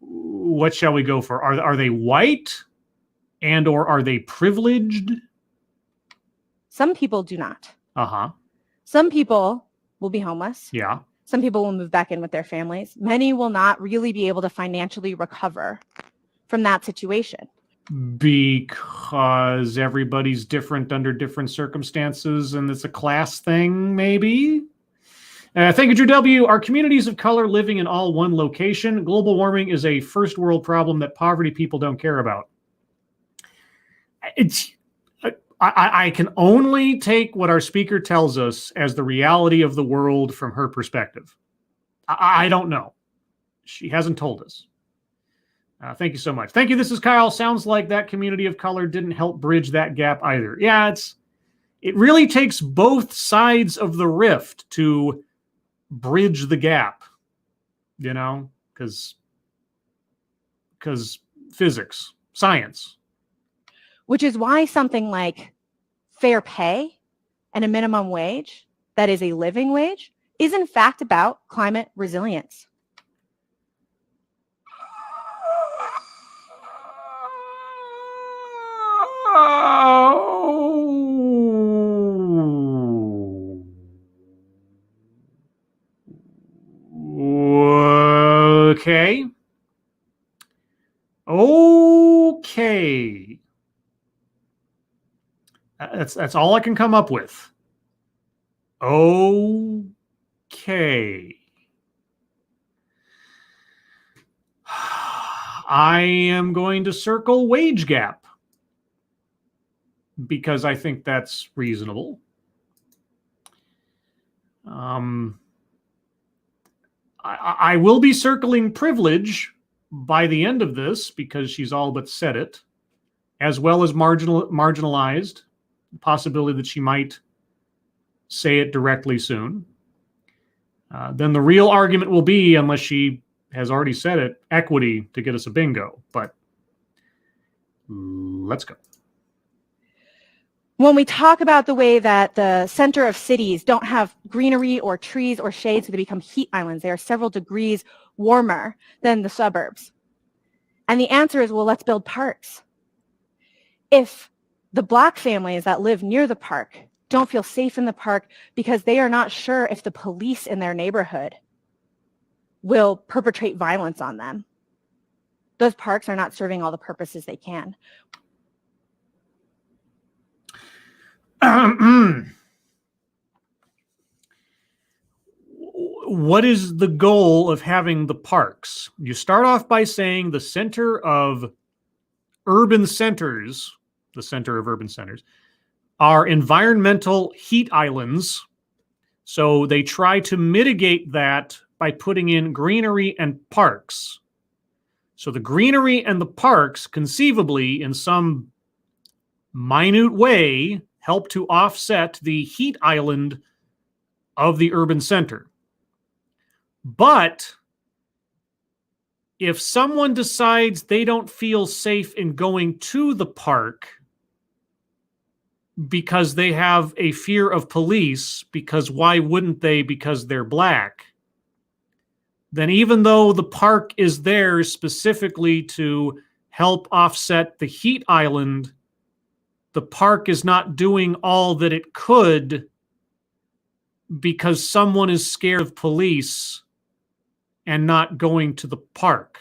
what shall we go for? Are they white and or are they privileged? Some people do not. Uh-huh. Some people will be homeless. Yeah. Some people will move back in with their families. Many will not really be able to financially recover from that situation. Because everybody's different under different circumstances and it's a class thing, maybe? Thank you, Drew W. Are communities of color living in all one location? Global warming is a first world problem that poverty people don't care about. I can only take what our speaker tells us as the reality of the world from her perspective. I don't know. She hasn't told us. Thank you so much. Thank you. This is Kyle. Sounds like that community of color didn't help bridge that gap either. Yeah, it really takes both sides of the rift to bridge the gap, because physics, science. Which is why something like fair pay and a minimum wage that is a living wage is in fact about climate resilience. Okay. Okay. That's all I can come up with. Okay. I am going to circle wage gap because I think that's reasonable. I will be circling privilege by the end of this because she's all but said it, as well as marginalized, the possibility that she might say it directly soon. Then the real argument will be, unless she has already said it, equity to get us a bingo. But let's go. When we talk about the way that the center of cities don't have greenery or trees or shade, so they become heat islands, they are several degrees warmer than the suburbs. And the answer is, well, let's build parks. If the Black families that live near the park don't feel safe in the park because they are not sure if the police in their neighborhood will perpetrate violence on them, those parks are not serving all the purposes they can. What is the goal of having the parks? You start off by saying the center of urban centers, the center of urban centers, are environmental heat islands. So they try to mitigate that by putting in greenery and parks. So the greenery and the parks, conceivably, in some minute way, help to offset the heat island of the urban center. But if someone decides they don't feel safe in going to the park because they have a fear of police, because why wouldn't they? Because they're Black, then even though the park is there specifically to help offset the heat island, the park is not doing all that it could because someone is scared of police and not going to the park.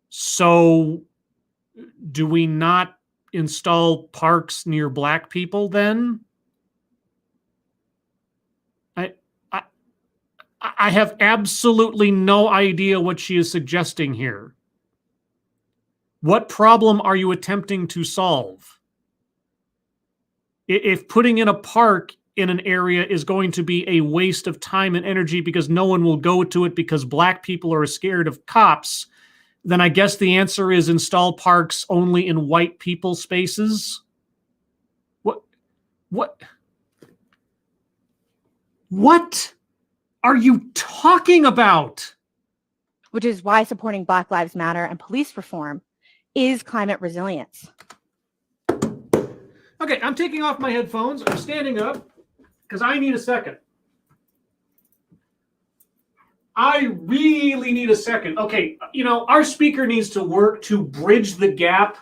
So do we not install parks near Black people then? I have absolutely no idea what she is suggesting here. What problem are you attempting to solve? If putting in a park in an area is going to be a waste of time and energy because no one will go to it because Black people are scared of cops, then I guess the answer is install parks only in white people spaces. What are you talking about? Which is why supporting Black Lives Matter and police reform is climate resilience. Okay, I'm taking off my headphones. I'm standing up because I need a second. I really need a second. Okay, our speaker needs to work to bridge the gap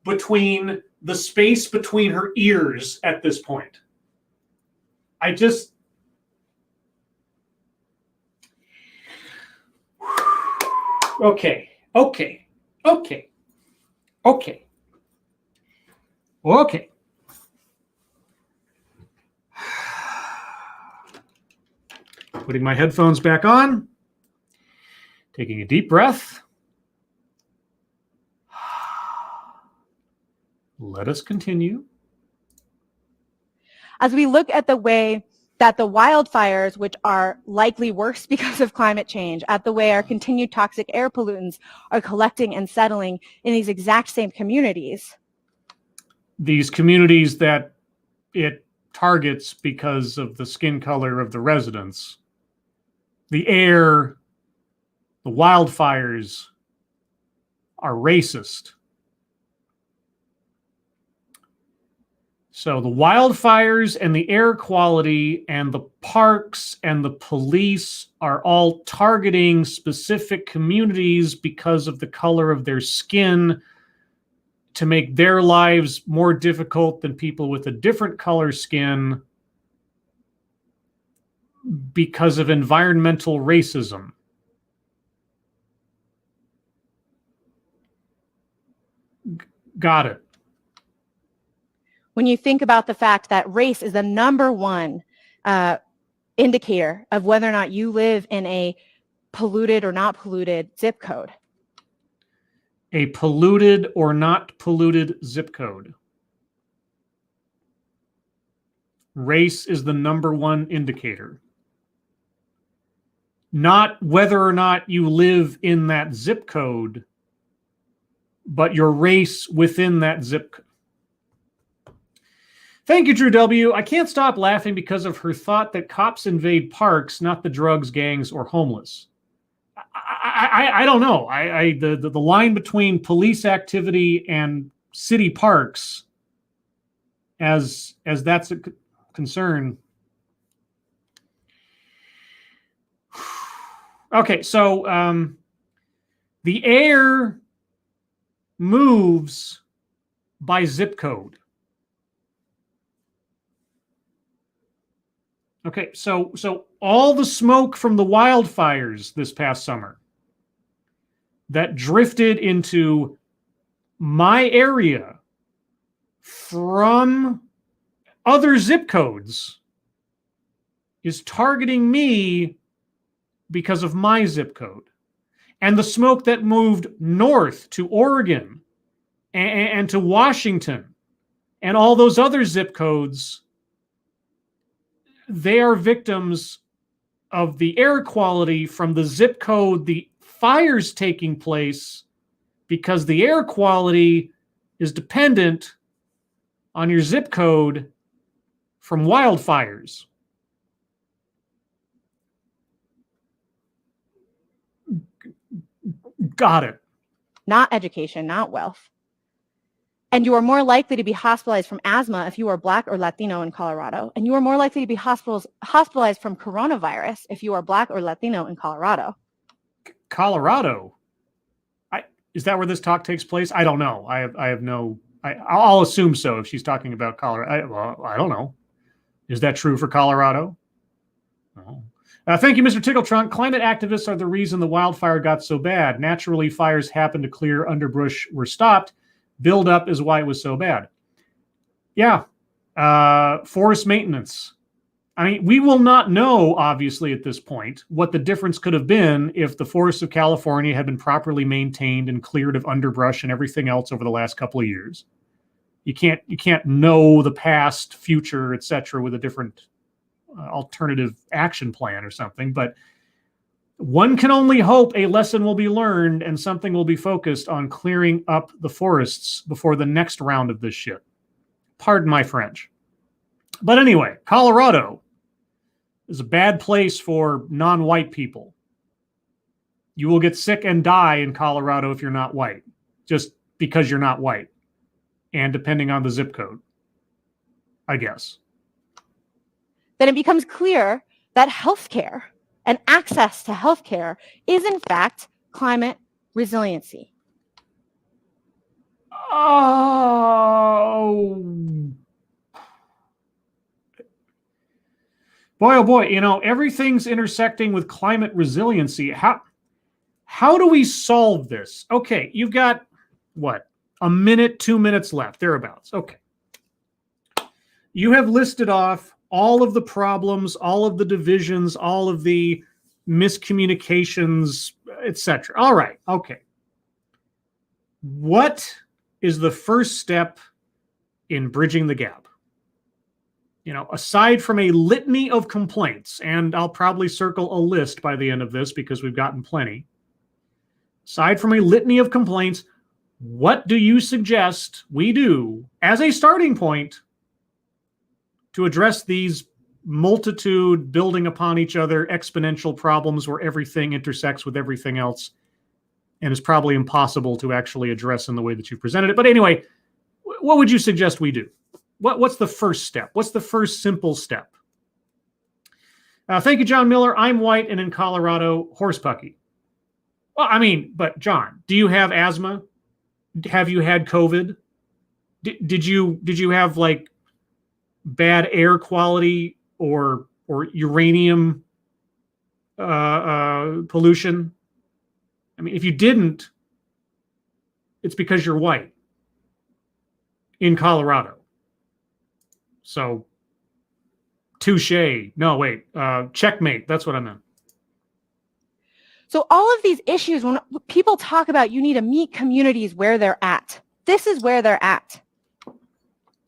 between the space between her ears at this point. Okay. Putting my headphones back on, taking a deep breath. Let us continue. As we look at the way that the wildfires, which are likely worse because of climate change, at the way our continued toxic air pollutants are collecting and settling in these exact same communities. These communities that it targets because of the skin color of the residents. The air, the wildfires are racist. So the wildfires and the air quality and the parks and the police are all targeting specific communities because of the color of their skin to make their lives more difficult than people with a different color skin because of environmental racism. Got it. When you think about the fact that race is the number one indicator of whether or not you live in a polluted or not polluted zip code. A polluted or not polluted zip code. Race is the number one indicator. Not whether or not you live in that zip code, but your race within that zip code. Thank you, Drew W. I can't stop laughing because of her thought that cops invade parks, not the drugs, gangs, or homeless. I don't know. The line between police activity and city parks as that's a concern. Okay, so the air moves by zip code. Okay, so all the smoke from the wildfires this past summer that drifted into my area from other zip codes is targeting me because of my zip code. And the smoke that moved north to Oregon and to Washington and all those other zip codes, they are victims of the air quality from the zip code the fire's taking place, because the air quality is dependent on your zip code from wildfires. Got it. Not education, not wealth. And you are more likely to be hospitalized from asthma if you are Black or Latino in Colorado. And you are more likely to be hospitalized from coronavirus if you are Black or Latino in Colorado. Colorado? Is that where this talk takes place? I don't know. I have no... I'll assume so if she's talking about Colorado. I don't know. Is that true for Colorado? No. Thank you, Mr. Tickletrunk. Climate activists are the reason the wildfire got so bad. Naturally, fires happened to clear, underbrush were stopped. Buildup is why it was so bad. Yeah. Forest maintenance. I mean, we will not know, obviously, at this point, what the difference could have been if the forests of California had been properly maintained and cleared of underbrush and everything else over the last couple of years. You can't know the past, future, etc., with a different alternative action plan or something. But one can only hope a lesson will be learned and something will be focused on clearing up the forests before the next round of this shit. Pardon my French. But anyway, Colorado is a bad place for non-white people. You will get sick and die in Colorado if you're not white, just because you're not white, and depending on the zip code, I guess. Then it becomes clear that healthcare and access to healthcare is, in fact, climate resiliency. Oh, boy, oh boy, everything's intersecting with climate resiliency. How do we solve this? Okay, you've got, what, a minute, 2 minutes left, thereabouts. Okay. You have listed off all of the problems, all of the divisions, all of the miscommunications, etc. All right, okay. What is the first step in bridging the gap? Aside from a litany of complaints, and I'll probably circle a list by the end of this because we've gotten plenty. Aside from a litany of complaints, what do you suggest we do as a starting point to address these multitude, building upon each other, exponential problems where everything intersects with everything else and is probably impossible to actually address in the way that you presented it? But anyway, what would you suggest we do? What's the first step? What's the first simple step? Thank you, John Miller. I'm white and in Colorado, horsepucky. Well, I mean, but John, do you have asthma? Have you had COVID? Did you have like bad air quality or uranium pollution? I mean, if you didn't, it's because you're white in Colorado. So, touche. No, wait. Checkmate. That's what I meant. So all of these issues, when people talk about you need to meet communities where they're at, this is where they're at.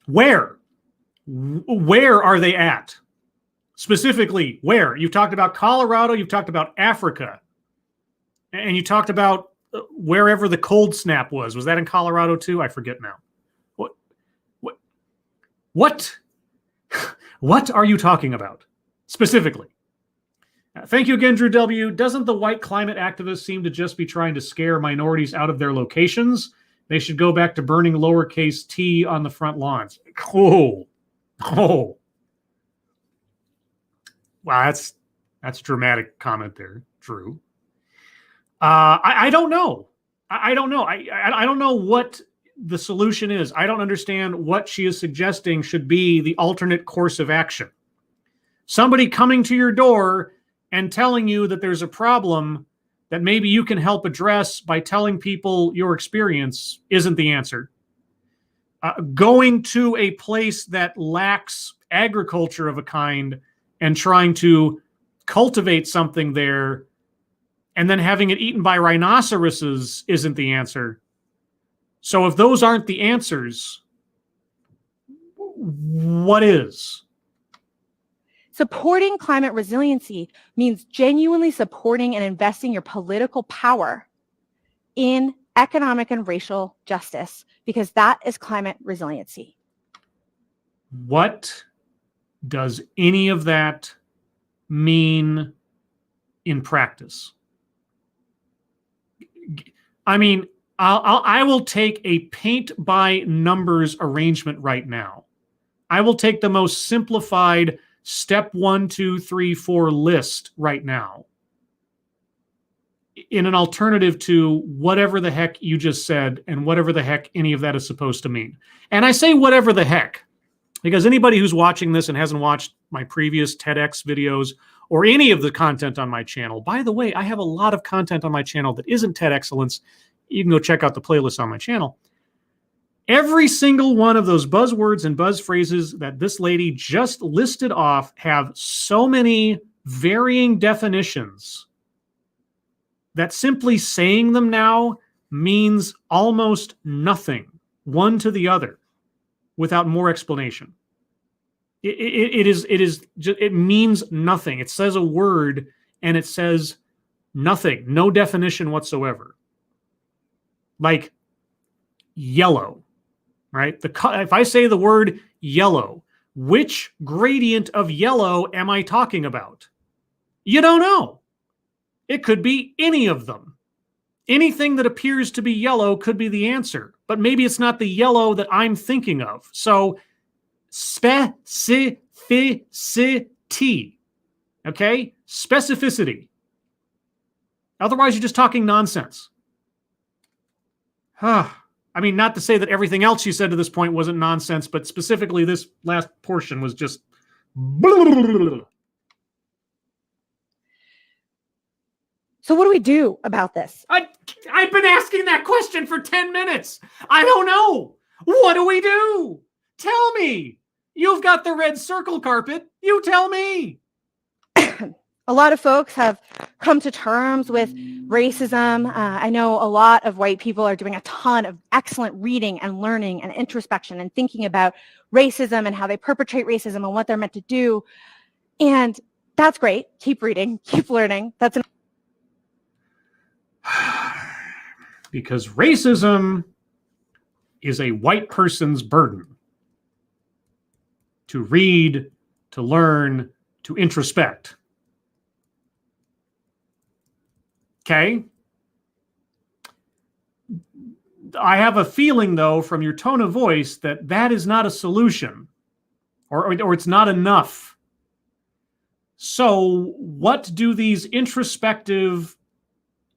Where? Where are they at? Specifically, where? You've talked about Colorado, you've talked about Africa, and you talked about wherever the cold snap was. Was that in Colorado too? I forget now. What are you talking about specifically? Thank you again, Drew W. Doesn't the white climate activists seem to just be trying to scare minorities out of their locations? They should go back to burning lowercase t on the front lawns. Oh. Wow, that's a dramatic comment there, Drew. I don't know. I don't know. I don't know what the solution is. I don't understand what she is suggesting should be the alternate course of action. Somebody coming to your door and telling you that there's a problem that maybe you can help address by telling people your experience isn't the answer. Going to a place that lacks agriculture of a kind and trying to cultivate something there and then having it eaten by rhinoceroses isn't the answer. So if those aren't the answers, what is? Supporting climate resiliency means genuinely supporting and investing your political power in economic and racial justice, because that is climate resiliency. What does any of that mean in practice? I mean, I will take a paint by numbers arrangement right now. I will take the most simplified step 1, 2, 3, 4 list right now in an alternative to whatever the heck you just said and whatever the heck any of that is supposed to mean. And I say whatever the heck because anybody who's watching this and hasn't watched my previous TEDx videos or any of the content on my channel, by the way, I have a lot of content on my channel that isn't TEDXcellence. You can go check out the playlist on my channel. Every single one of those buzzwords and buzz phrases that this lady just listed off have so many varying definitions that simply saying them now means almost nothing, one to the other, without more explanation. It means nothing. It says a word and it says nothing, no definition whatsoever. Like yellow, right? If I say the word yellow, which gradient of yellow am I talking about? You don't know. It could be any of them. Anything that appears to be yellow could be the answer, but maybe it's not the yellow that I'm thinking of. So specificity, okay? Specificity. Otherwise, you're just talking nonsense. I mean, not to say that everything else you said to this point wasn't nonsense, but specifically this last portion was just... So what do we do about this? I've been asking that question for 10 minutes. I don't know. What do we do? Tell me. You've got the red circle carpet. You tell me. A lot of folks have come to terms with racism. I know a lot of white people are doing a ton of excellent reading and learning and introspection and thinking about racism and how they perpetrate racism and what they're meant to do. And that's great. Keep reading, keep learning. That's because racism is a white person's burden. To read, to learn, to introspect. Okay? I have a feeling, though, from your tone of voice that that is not a solution, or it's not enough. So what do these introspective,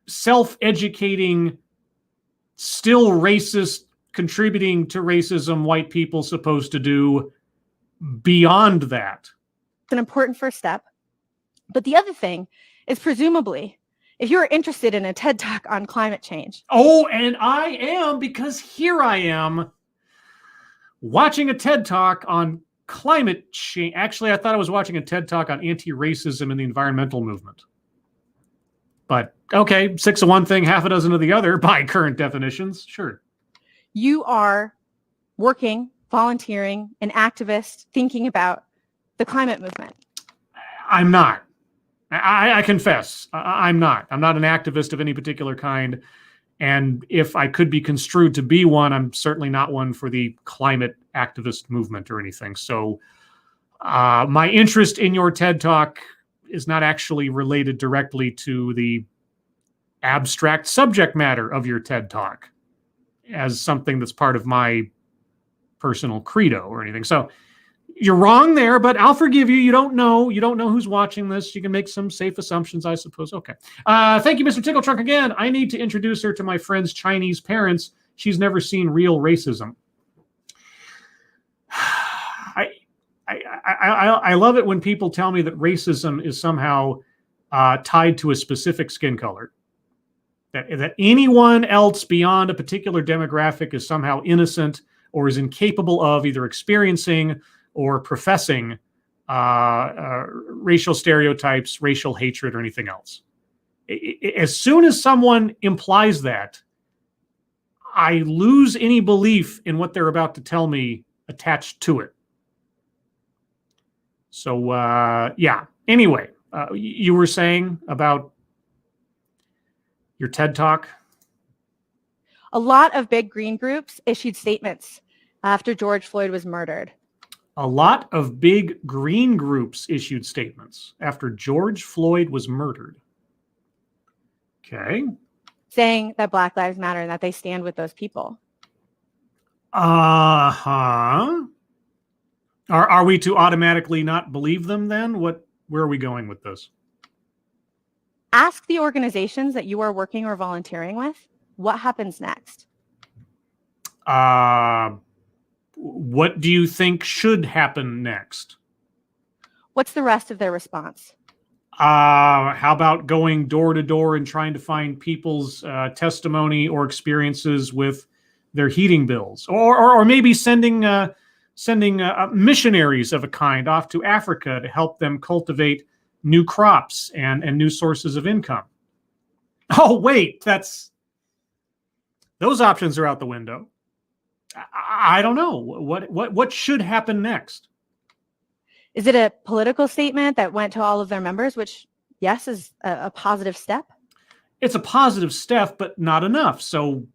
self-educating, still racist, contributing to racism white people supposed to do beyond that? an important first step. But the other thing is, presumably, if you're interested in a TED Talk on climate change. Oh, and I am, because here I am watching a TED Talk on climate change. Actually, I thought I was watching a TED Talk on anti-racism and the environmental movement. But okay, 6 of one thing, half a dozen of the other by current definitions. Sure. You are working, volunteering, an activist, thinking about the climate movement. I'm not. I confess, I'm not. I'm not an activist of any particular kind. And if I could be construed to be one, I'm certainly not one for the climate activist movement or anything. So my interest in your TED Talk is not actually related directly to the abstract subject matter of your TED Talk. as something that's part of my personal credo or anything. So you're wrong there, but I'll forgive you. You don't know who's watching this. You can make some safe assumptions, I suppose. Okay. Thank you, Mr. Tickle Trunk. Again, I need to introduce her to my friend's Chinese parents. She's never seen real racism. I love it when people tell me that racism is somehow tied to a specific skin color. That anyone else beyond a particular demographic is somehow innocent or is incapable of either experiencing or professing racial stereotypes, racial hatred, or anything else. As soon as someone implies that, I lose any belief in what they're about to tell me attached to it. So, yeah. Anyway, you were saying about your TED Talk? A lot of big green groups issued statements after George Floyd was murdered. A lot of big green groups issued statements after George Floyd was murdered. Okay. Saying that Black Lives Matter and that they stand with those people. Uh-huh. Are we to automatically not believe them then? Where are we going with this? Ask the organizations that you are working or volunteering with, what happens next? What do you think should happen next? What's the rest of their response? How about going door to door and trying to find people's testimony or experiences with their heating bills, or maybe sending missionaries of a kind off to Africa to help them cultivate new crops and new sources of income? Oh, wait, those options are out the window. I don't know. What should happen next? Is it a political statement that went to all of their members, which, yes, is a positive step? It's a positive step, but not enough. So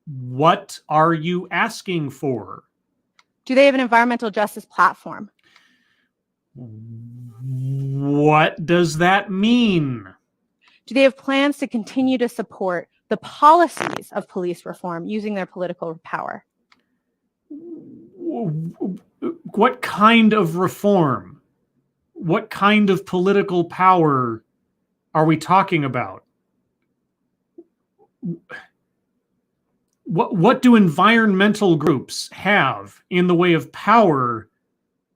what are you asking for? Do they have an environmental justice platform? What does that mean? Do they have plans to continue to support the policies of police reform using their political power? What kind of reform? What kind of political power are we talking about? What do environmental groups have in the way of power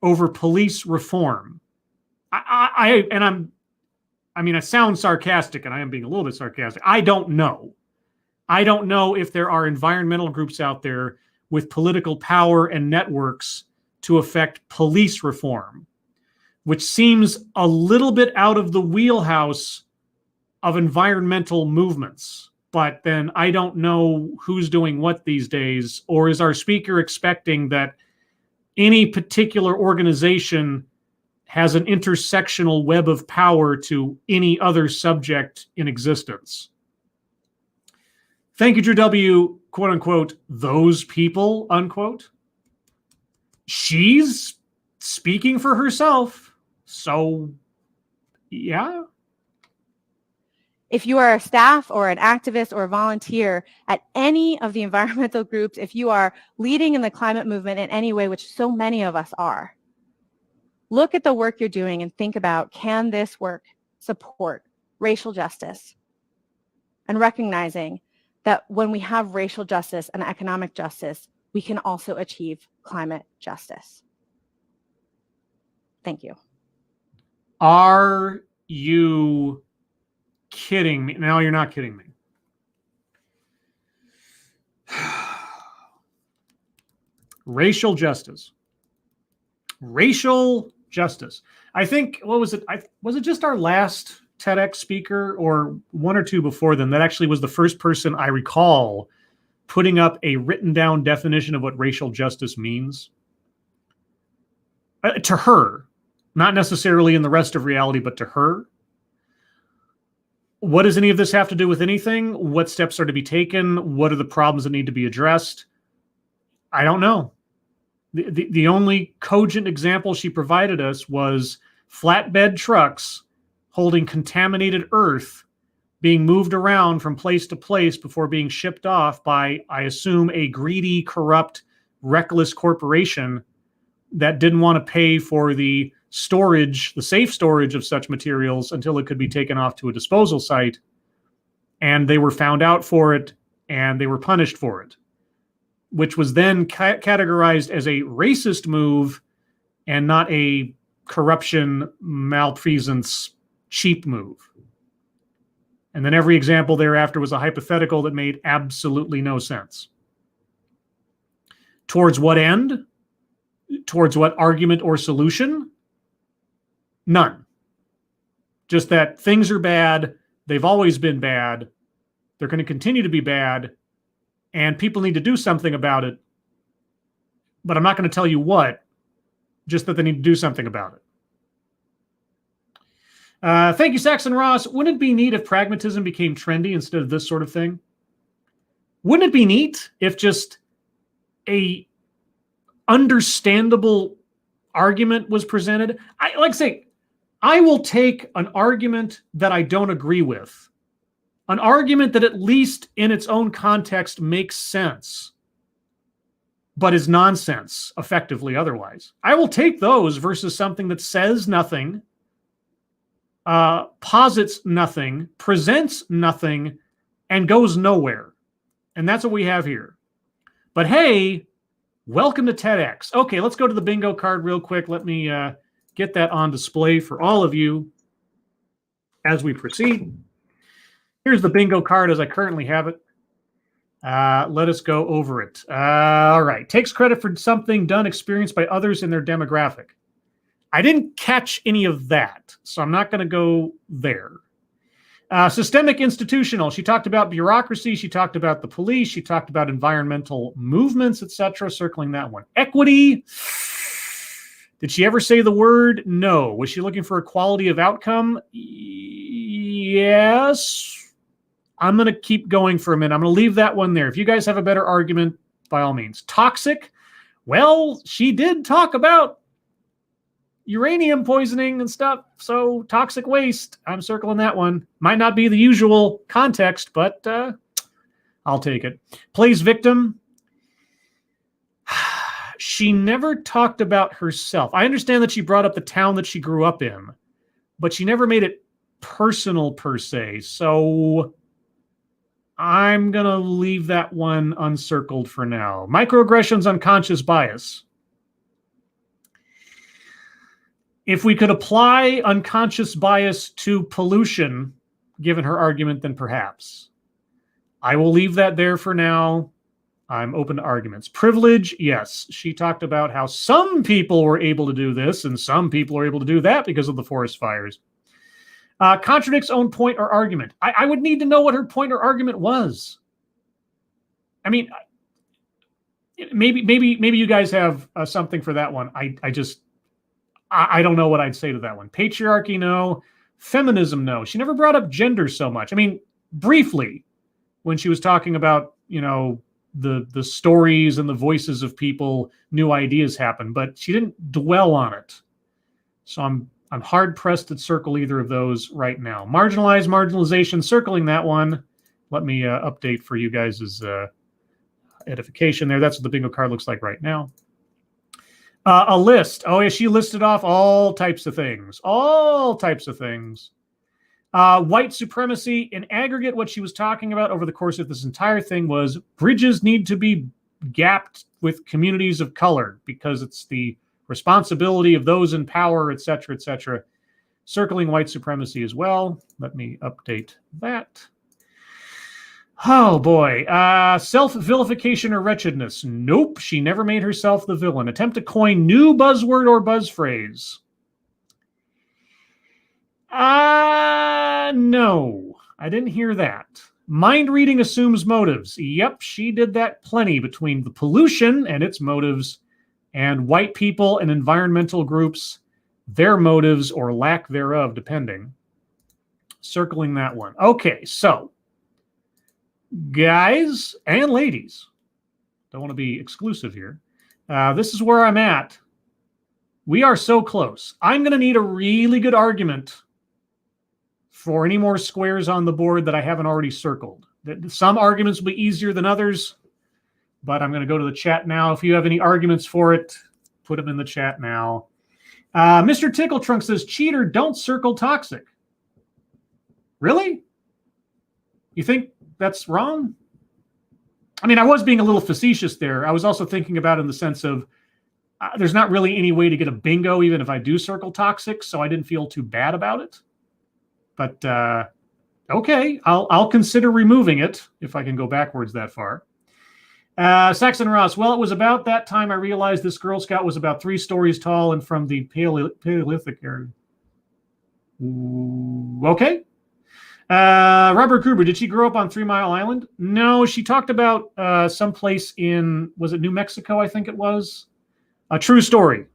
over police reform? I sound sarcastic, and I am being a little bit sarcastic. I don't know. I don't know if there are environmental groups out there with political power and networks to affect police reform, which seems a little bit out of the wheelhouse of environmental movements. But then I don't know who's doing what these days, or is our speaker expecting that any particular organization has an intersectional web of power to any other subject in existence? Thank you, Drew W., quote unquote, those people, unquote. She's speaking for herself. So, yeah. If you are a staff or an activist or a volunteer at any of the environmental groups, if you are leading in the climate movement in any way, which so many of us are, look at the work you're doing and think about, can this work support racial justice? And recognizing that when we have racial justice and economic justice, we can also achieve climate justice. Thank you. Are you kidding me? No, you're not kidding me. Racial justice. Racial justice. I think, what was it? Was it just our last TEDx speaker or one or two before them that actually was the first person I recall putting up a written down definition of what racial justice means? To her, not necessarily in the rest of reality, but to her. What does any of this have to do with anything? What steps are to be taken? What are the problems that need to be addressed? I don't know. The only cogent example she provided us was flatbed trucks holding contaminated earth being moved around from place to place before being shipped off by, I assume, a greedy, corrupt, reckless corporation that didn't want to pay for the storage, the safe storage of such materials until it could be taken off to a disposal site. And they were found out for it, and they were punished for it, which was then categorized as a racist move and not a corruption, malfeasance, cheap move. And then every example thereafter was a hypothetical that made absolutely no sense. Towards what end? Towards what argument or solution? None. Just that things are bad. They've always been bad. They're going to continue to be bad. And people need to do something about it. But I'm not going to tell you what. Just that they need to do something about it. Thank you, Saxon Ross. Wouldn't it be neat if pragmatism became trendy instead of this sort of thing? Wouldn't it be neat if just a understandable argument was presented? I will take an argument that I don't agree with, an argument that at least in its own context makes sense, but is nonsense effectively otherwise. I will take those versus something that says nothing, posits nothing, presents nothing, and goes nowhere. And that's what we have here. But hey, welcome to TEDx. Okay, let's go to the bingo card real quick. Let me get that on display for all of you as we proceed. Here's the bingo card as I currently have it. Let us go over it. All right. Takes credit for something done, experienced by others in their demographic. I didn't catch any of that, so I'm not going to go there. Systemic institutional. She talked about bureaucracy. She talked about the police. She talked about environmental movements, etc. Circling that one. Equity. Did she ever say the word? No. Was she looking for equality of outcome? Yes. I'm going to keep going for a minute. I'm going to leave that one there. If you guys have a better argument, by all means. Toxic. Well, she did talk about uranium poisoning and stuff. So toxic waste. I'm circling that one. Might not be the usual context, but I'll take it. Plays victim. She never talked about herself. I understand that she brought up the town that she grew up in, but she never made it personal per se. So I'm going to leave that one uncircled for now. Microaggressions, unconscious bias. If we could apply unconscious bias to pollution, given her argument, then perhaps. I will leave that there for now. I'm open to arguments. Privilege, yes. She talked about how some people were able to do this and some people are able to do that because of the forest fires. Contradicts own point or argument. I would need to know what her point or argument was. I mean, maybe you guys have something for that one. I don't know what I'd say to that one. Patriarchy, no. Feminism, no. She never brought up gender so much. I mean, briefly, when she was talking about, the stories and the voices of people, new ideas happen, but she didn't dwell on it. So I'm hard pressed to circle either of those right now. Marginalized, marginalization, circling that one. Let me update for you guys' edification there. That's what the bingo card looks like right now. A list. Oh, yeah, she listed off all types of things. All types of things. White supremacy. In aggregate, what she was talking about over the course of this entire thing was bridges need to be gapped with communities of color because it's the responsibility of those in power, et cetera, et cetera. Circling white supremacy as well. Let me update that. Oh, boy. Self-vilification or wretchedness. Nope. She never made herself the villain. Attempt to coin new buzzword or buzz phrase. No. I didn't hear that. Mind reading assumes motives. Yep, she did that plenty between the pollution and its motives and white people and environmental groups, their motives or lack thereof, depending. Circling that one. Okay, so guys and ladies, don't want to be exclusive here. This is where I'm at. We are so close. I'm going to need a really good argument for any more squares on the board that I haven't already circled. Some arguments will be easier than others, but I'm going to go to the chat now. If you have any arguments for it, put them in the chat now. Mr. Tickletrunk says, cheater, don't circle toxic. Really? You think that's wrong? I mean, I was being a little facetious there. I was also thinking about it in the sense of there's not really any way to get a bingo even if I do circle toxic, so I didn't feel too bad about it. But okay, I'll consider removing it if I can go backwards that far. Saxon Ross, well, it was about that time I realized this Girl Scout was about 3 stories tall and from the Paleolithic era. Okay. Robert Gruber, did she grow up on 3 Mile Island? No, she talked about someplace in, was it New Mexico, I think it was? A true story.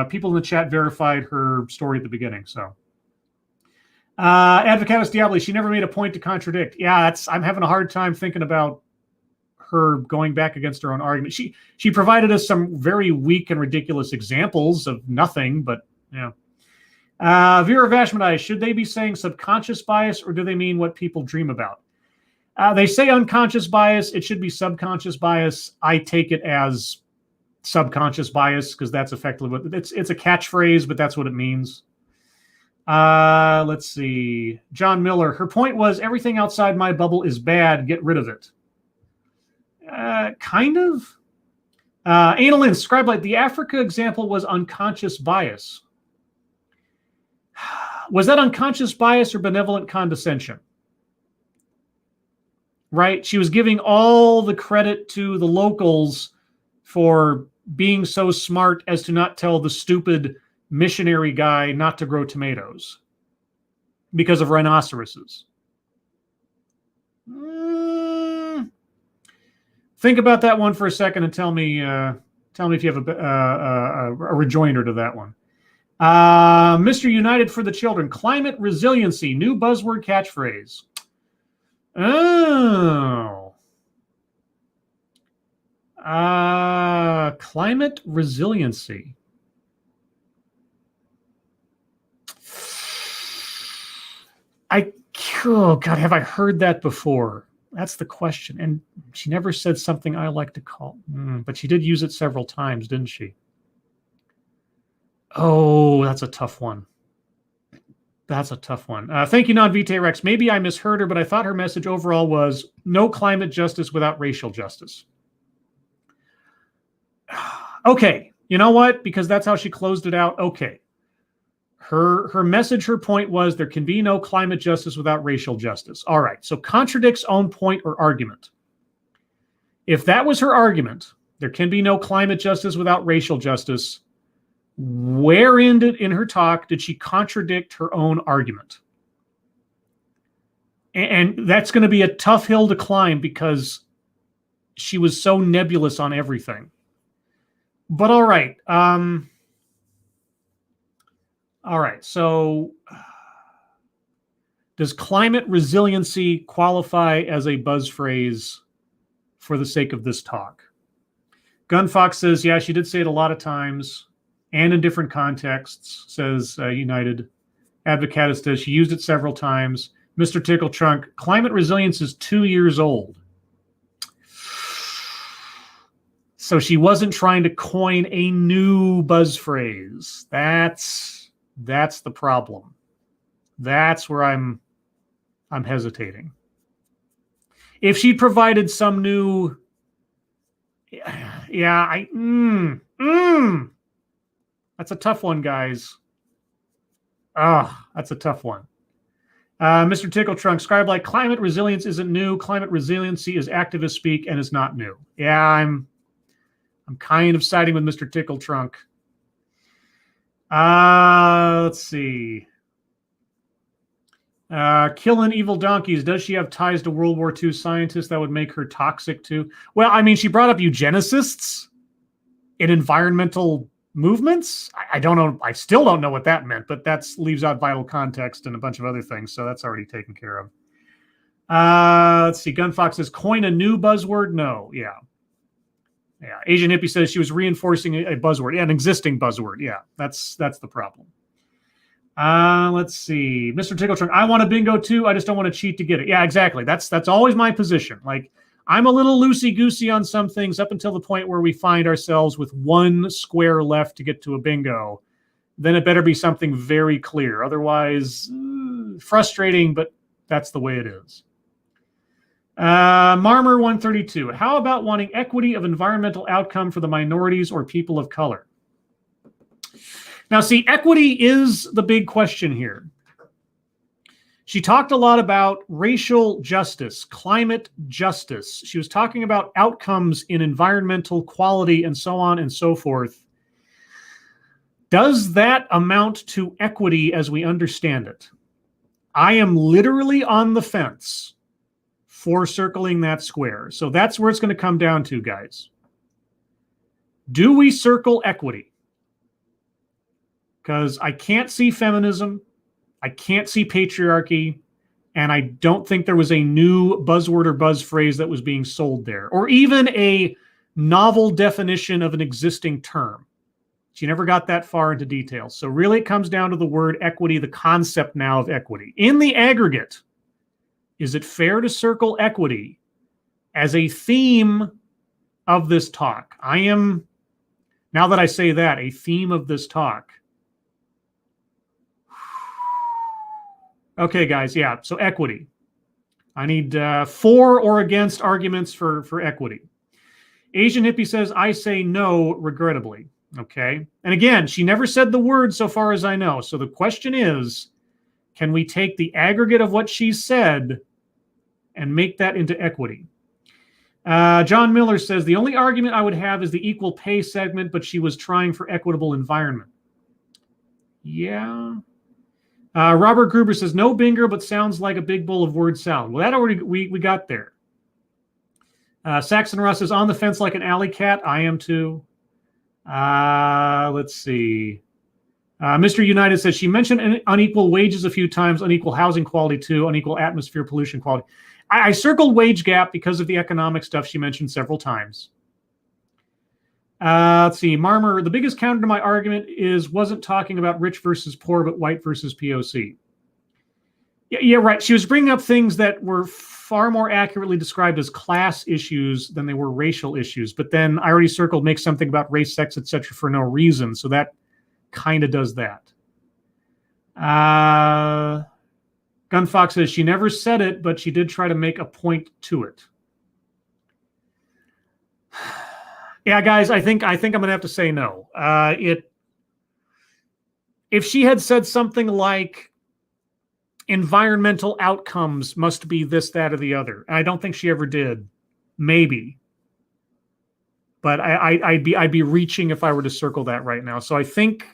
People in the chat verified her story at the beginning, so. Advocatus Diabli, she never made a point to contradict. Yeah, I'm having a hard time thinking about her going back against her own argument. She provided us some very weak and ridiculous examples of nothing, but yeah. Vera Vashmanai, should they be saying subconscious bias or do they mean what people dream about? They say unconscious bias. It should be subconscious bias. I take it as subconscious bias because that's effectively what it's a catchphrase, but that's what it means. Let's see. John Miller, her point was everything outside my bubble is bad. Get rid of it. Kind of. Annalyn, scribe like the Africa example was unconscious bias. Was that unconscious bias or benevolent condescension? Right? She was giving all the credit to the locals for being so smart as to not tell the stupid missionary guy not to grow tomatoes because of rhinoceroses. Think about that one for a second and tell me if you have a rejoinder to that one. Mr. United for the Children, climate resiliency, new buzzword catchphrase. Oh. Climate resiliency. Oh God, have I heard that before? That's the question. And she never said something I like to call, but she did use it several times, didn't she? Oh, that's a tough one. That's a tough one. Thank you, Non-Vitae Rex. Maybe I misheard her, but I thought her message overall was no climate justice without racial justice. Okay, you know what? Because that's how she closed it out. Okay. Her message, her point was there can be no climate justice without racial justice. All right, so contradicts own point or argument. If that was her argument, there can be no climate justice without racial justice, where in her talk did she contradict her own argument? And that's going to be a tough hill to climb because she was so nebulous on everything. But all right. All right. So does climate resiliency qualify as a buzz phrase for the sake of this talk? Gunfox says, yeah, she did say it a lot of times and in different contexts, says United. Advocatus says she used it several times. Mr. Tickle Trunk, climate resilience is 2 years old. So she wasn't trying to coin a new buzz phrase. That's the problem. That's where I'm hesitating. If she provided some new, that's a tough one, guys. That's a tough one. Mr. Tickle Trunk, scribe like climate resilience isn't new. Climate resiliency is activist speak and is not new. Yeah, I'm kind of siding with Mr. Tickle Trunk. Let's see. Killing evil donkeys. Does she have ties to World War II scientists that would make her toxic too? Well, I mean, she brought up eugenicists in environmental movements. I don't know. I still don't know what that meant, but that leaves out vital context and a bunch of other things. So that's already taken care of. Let's see. Gunfox says, coin a new buzzword. No. Yeah. Yeah. Asian Hippie says she was reinforcing a buzzword. Yeah, an existing buzzword. Yeah. That's the problem. Let's see. Mr. Tickletrunk, I want a bingo too. I just don't want to cheat to get it. Yeah, exactly. That's always my position. Like, I'm a little loosey-goosey on some things up until the point where we find ourselves with one square left to get to a bingo. Then it better be something very clear. Otherwise, frustrating, but that's the way it is. Marmer 132. How about wanting equity of environmental outcome for the minorities or people of color? Now, see, equity is the big question here. She talked a lot about racial justice, climate justice. She was talking about outcomes in environmental quality and so on and so forth. Does that amount to equity as we understand it? I am literally on the fence for circling that square. So that's where it's going to come down to, guys. Do we circle equity? Because I can't see feminism, I can't see patriarchy, and I don't think there was a new buzzword or buzz phrase that was being sold there, or even a novel definition of an existing term. She never got that far into details. So really it comes down to the word equity, the concept now of equity. In the aggregate, is it fair to circle equity as a theme of this talk? I am, now that I say that, a theme of this talk. Okay, guys, yeah, so equity. I need for or against arguments for equity. Asian Hippie says, I say no, regrettably. Okay, and again, she never said the word so far as I know. So the question is, can we take the aggregate of what she said and make that into equity? John Miller says, the only argument I would have is the equal pay segment, but she was trying for equitable environment. Yeah. Robert Gruber says, no bingo, but sounds like a big bowl of word salad. Well, that already, we got there. Saxon Russ is on the fence like an alley cat. I am too. Let's see. Mr. United says, she mentioned unequal wages a few times, unequal housing quality too, unequal atmosphere pollution quality. I circled wage gap because of the economic stuff she mentioned several times. Let's see. Marmer, the biggest counter to my argument is wasn't talking about rich versus poor, but white versus POC. Yeah, right. She was bringing up things that were far more accurately described as class issues than they were racial issues. But then I already circled make something about race, sex, etc. for no reason. So that kind of does that. Gunfox says she never said it, but she did try to make a point to it. Yeah, guys, I think I'm going to have to say no. If she had said something like environmental outcomes must be this, that, or the other, and I don't think she ever did. Maybe, but I'd be reaching if I were to circle that right now. So I think,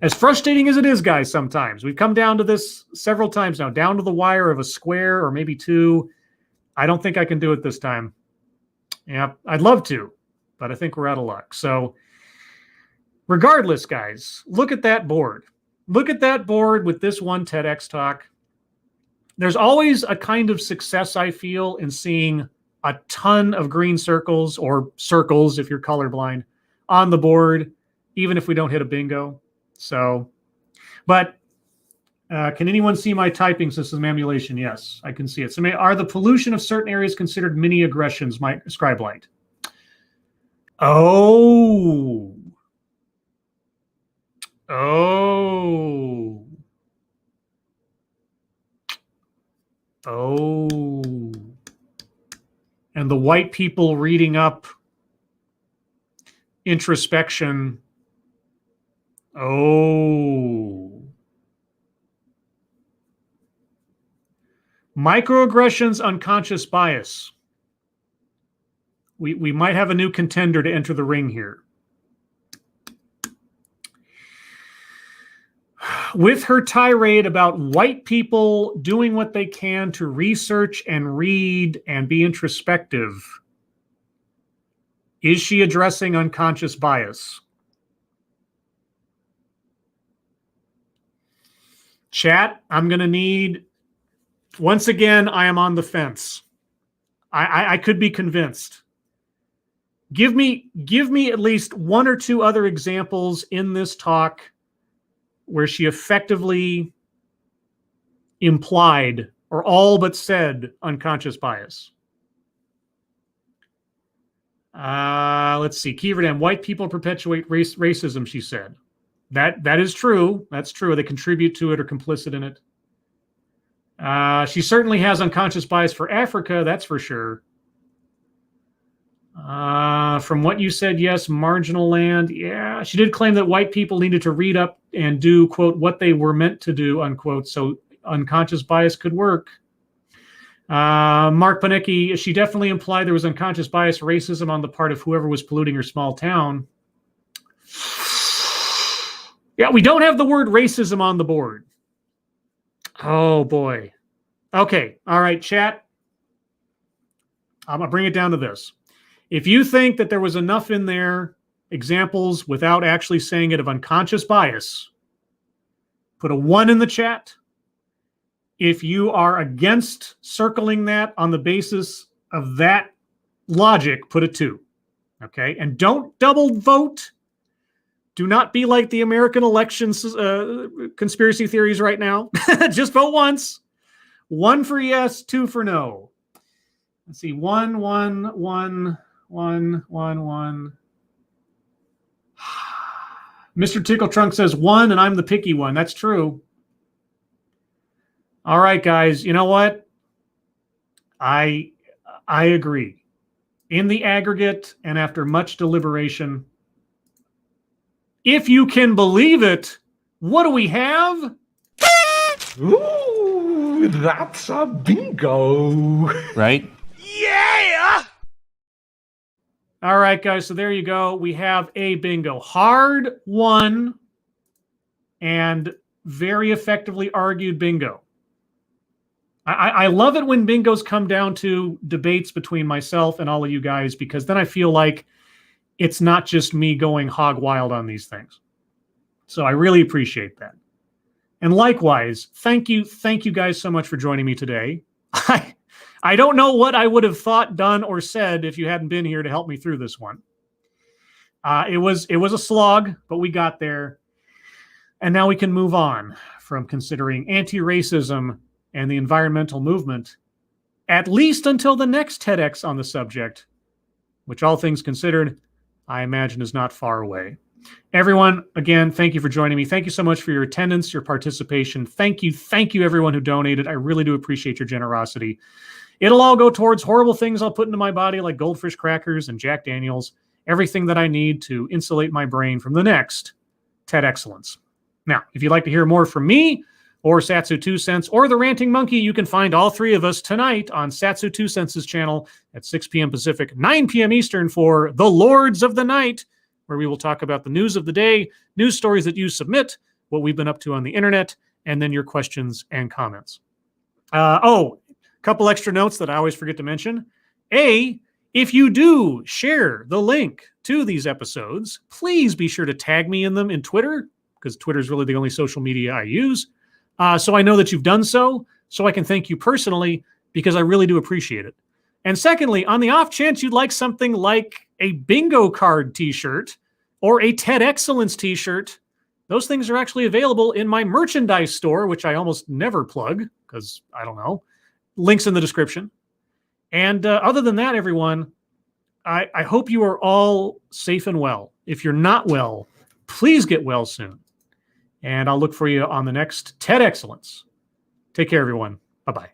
as frustrating as it is, guys, sometimes we've come down to this several times now, down to the wire of a square or maybe two. I don't think I can do it this time. Yeah, I'd love to, but I think we're out of luck. So regardless, guys, look at that board. Look at that board with this one TEDx talk. There's always a kind of success, I feel, in seeing a ton of green circles, or circles if you're colorblind, on the board, even if we don't hit a bingo. So, but can anyone see my typing system emulation? Yes, I can see it. So are the pollution of certain areas considered mini aggressions, my scribe light? Oh. Oh. Oh. And the white people reading up introspection. Oh. Microaggressions, unconscious bias. We might have a new contender to enter the ring here. With her tirade about white people doing what they can to research and read and be introspective, is she addressing unconscious bias? Chat, I'm going to need, once again, I am on the fence. I could be convinced. Give me at least one or two other examples in this talk where she effectively implied or all but said unconscious bias. Let's see. Keeverdam, white people perpetuate racism, she said. That is true. That's true. They contribute to it or complicit in it. She certainly has unconscious bias for Africa, that's for sure. From what you said, yes, marginal land. Yeah, she did claim that white people needed to read up and do, quote, what they were meant to do, unquote, so unconscious bias could work. Mark Panicki, she definitely implied there was unconscious bias racism on the part of whoever was polluting her small town. Yeah, we don't have the word racism on the board. Oh, boy. Okay. All right, chat. I'm going to bring it down to this. If you think that there was enough in there, examples without actually saying it of unconscious bias, put a 1 in the chat. If you are against circling that on the basis of that logic, put a 2. Okay? And don't double vote. Do not be like the American elections conspiracy theories right now. Just vote once. 1 for yes, 2 for no. Let's see. 1, 1, 1, 1, 1, 1. Mr. Tickle Trunk says 1, and I'm the picky one. That's true. All right, guys. You know what? I agree. In the aggregate, and after much deliberation, if you can believe it, what do we have? Ooh, that's a bingo. Right? Yeah! All right, guys. So there you go. We have a bingo. Hard won and very effectively argued bingo. I love it when bingos come down to debates between myself and all of you guys, because then I feel like it's not just me going hog wild on these things. So I really appreciate that. And likewise, thank you guys so much for joining me today. I don't know what I would have thought, done, or said if you hadn't been here to help me through this one. It was a slog, but we got there. And now we can move on from considering anti-racism and the environmental movement, at least until the next TEDx on the subject, which all things considered, I imagine is not far away. Everyone, again, thank you for joining me. Thank you so much for your attendance, your participation. Thank you everyone who donated. I really do appreciate your generosity. It'll all go towards horrible things I'll put into my body, like goldfish crackers and Jack Daniels, everything that I need to insulate my brain from the next TEDXcellence. Now, if you'd like to hear more from me, or Satsu 2 Cents, or the Ranting Monkey, you can find all three of us tonight on Satsu 2 Cents' channel at 6 p.m. Pacific, 9 p.m. Eastern for The Lords of the Night, where we will talk about the news of the day, news stories that you submit, what we've been up to on the internet, and then your questions and comments. A couple extra notes that I always forget to mention. If you do share the link to these episodes, please be sure to tag me in them in Twitter, because Twitter is really the only social media I use. So I know that you've done so I can thank you personally, because I really do appreciate it. And secondly, on the off chance you'd like something like a bingo card t-shirt or a TEDXcellence t-shirt, those things are actually available in my merchandise store, which I almost never plug because I don't know. Links in the description. And other than that, everyone, I hope you are all safe and well. If you're not well, please get well soon. And I'll look for you on the next TEDXcellence. Take care, everyone. Bye-bye.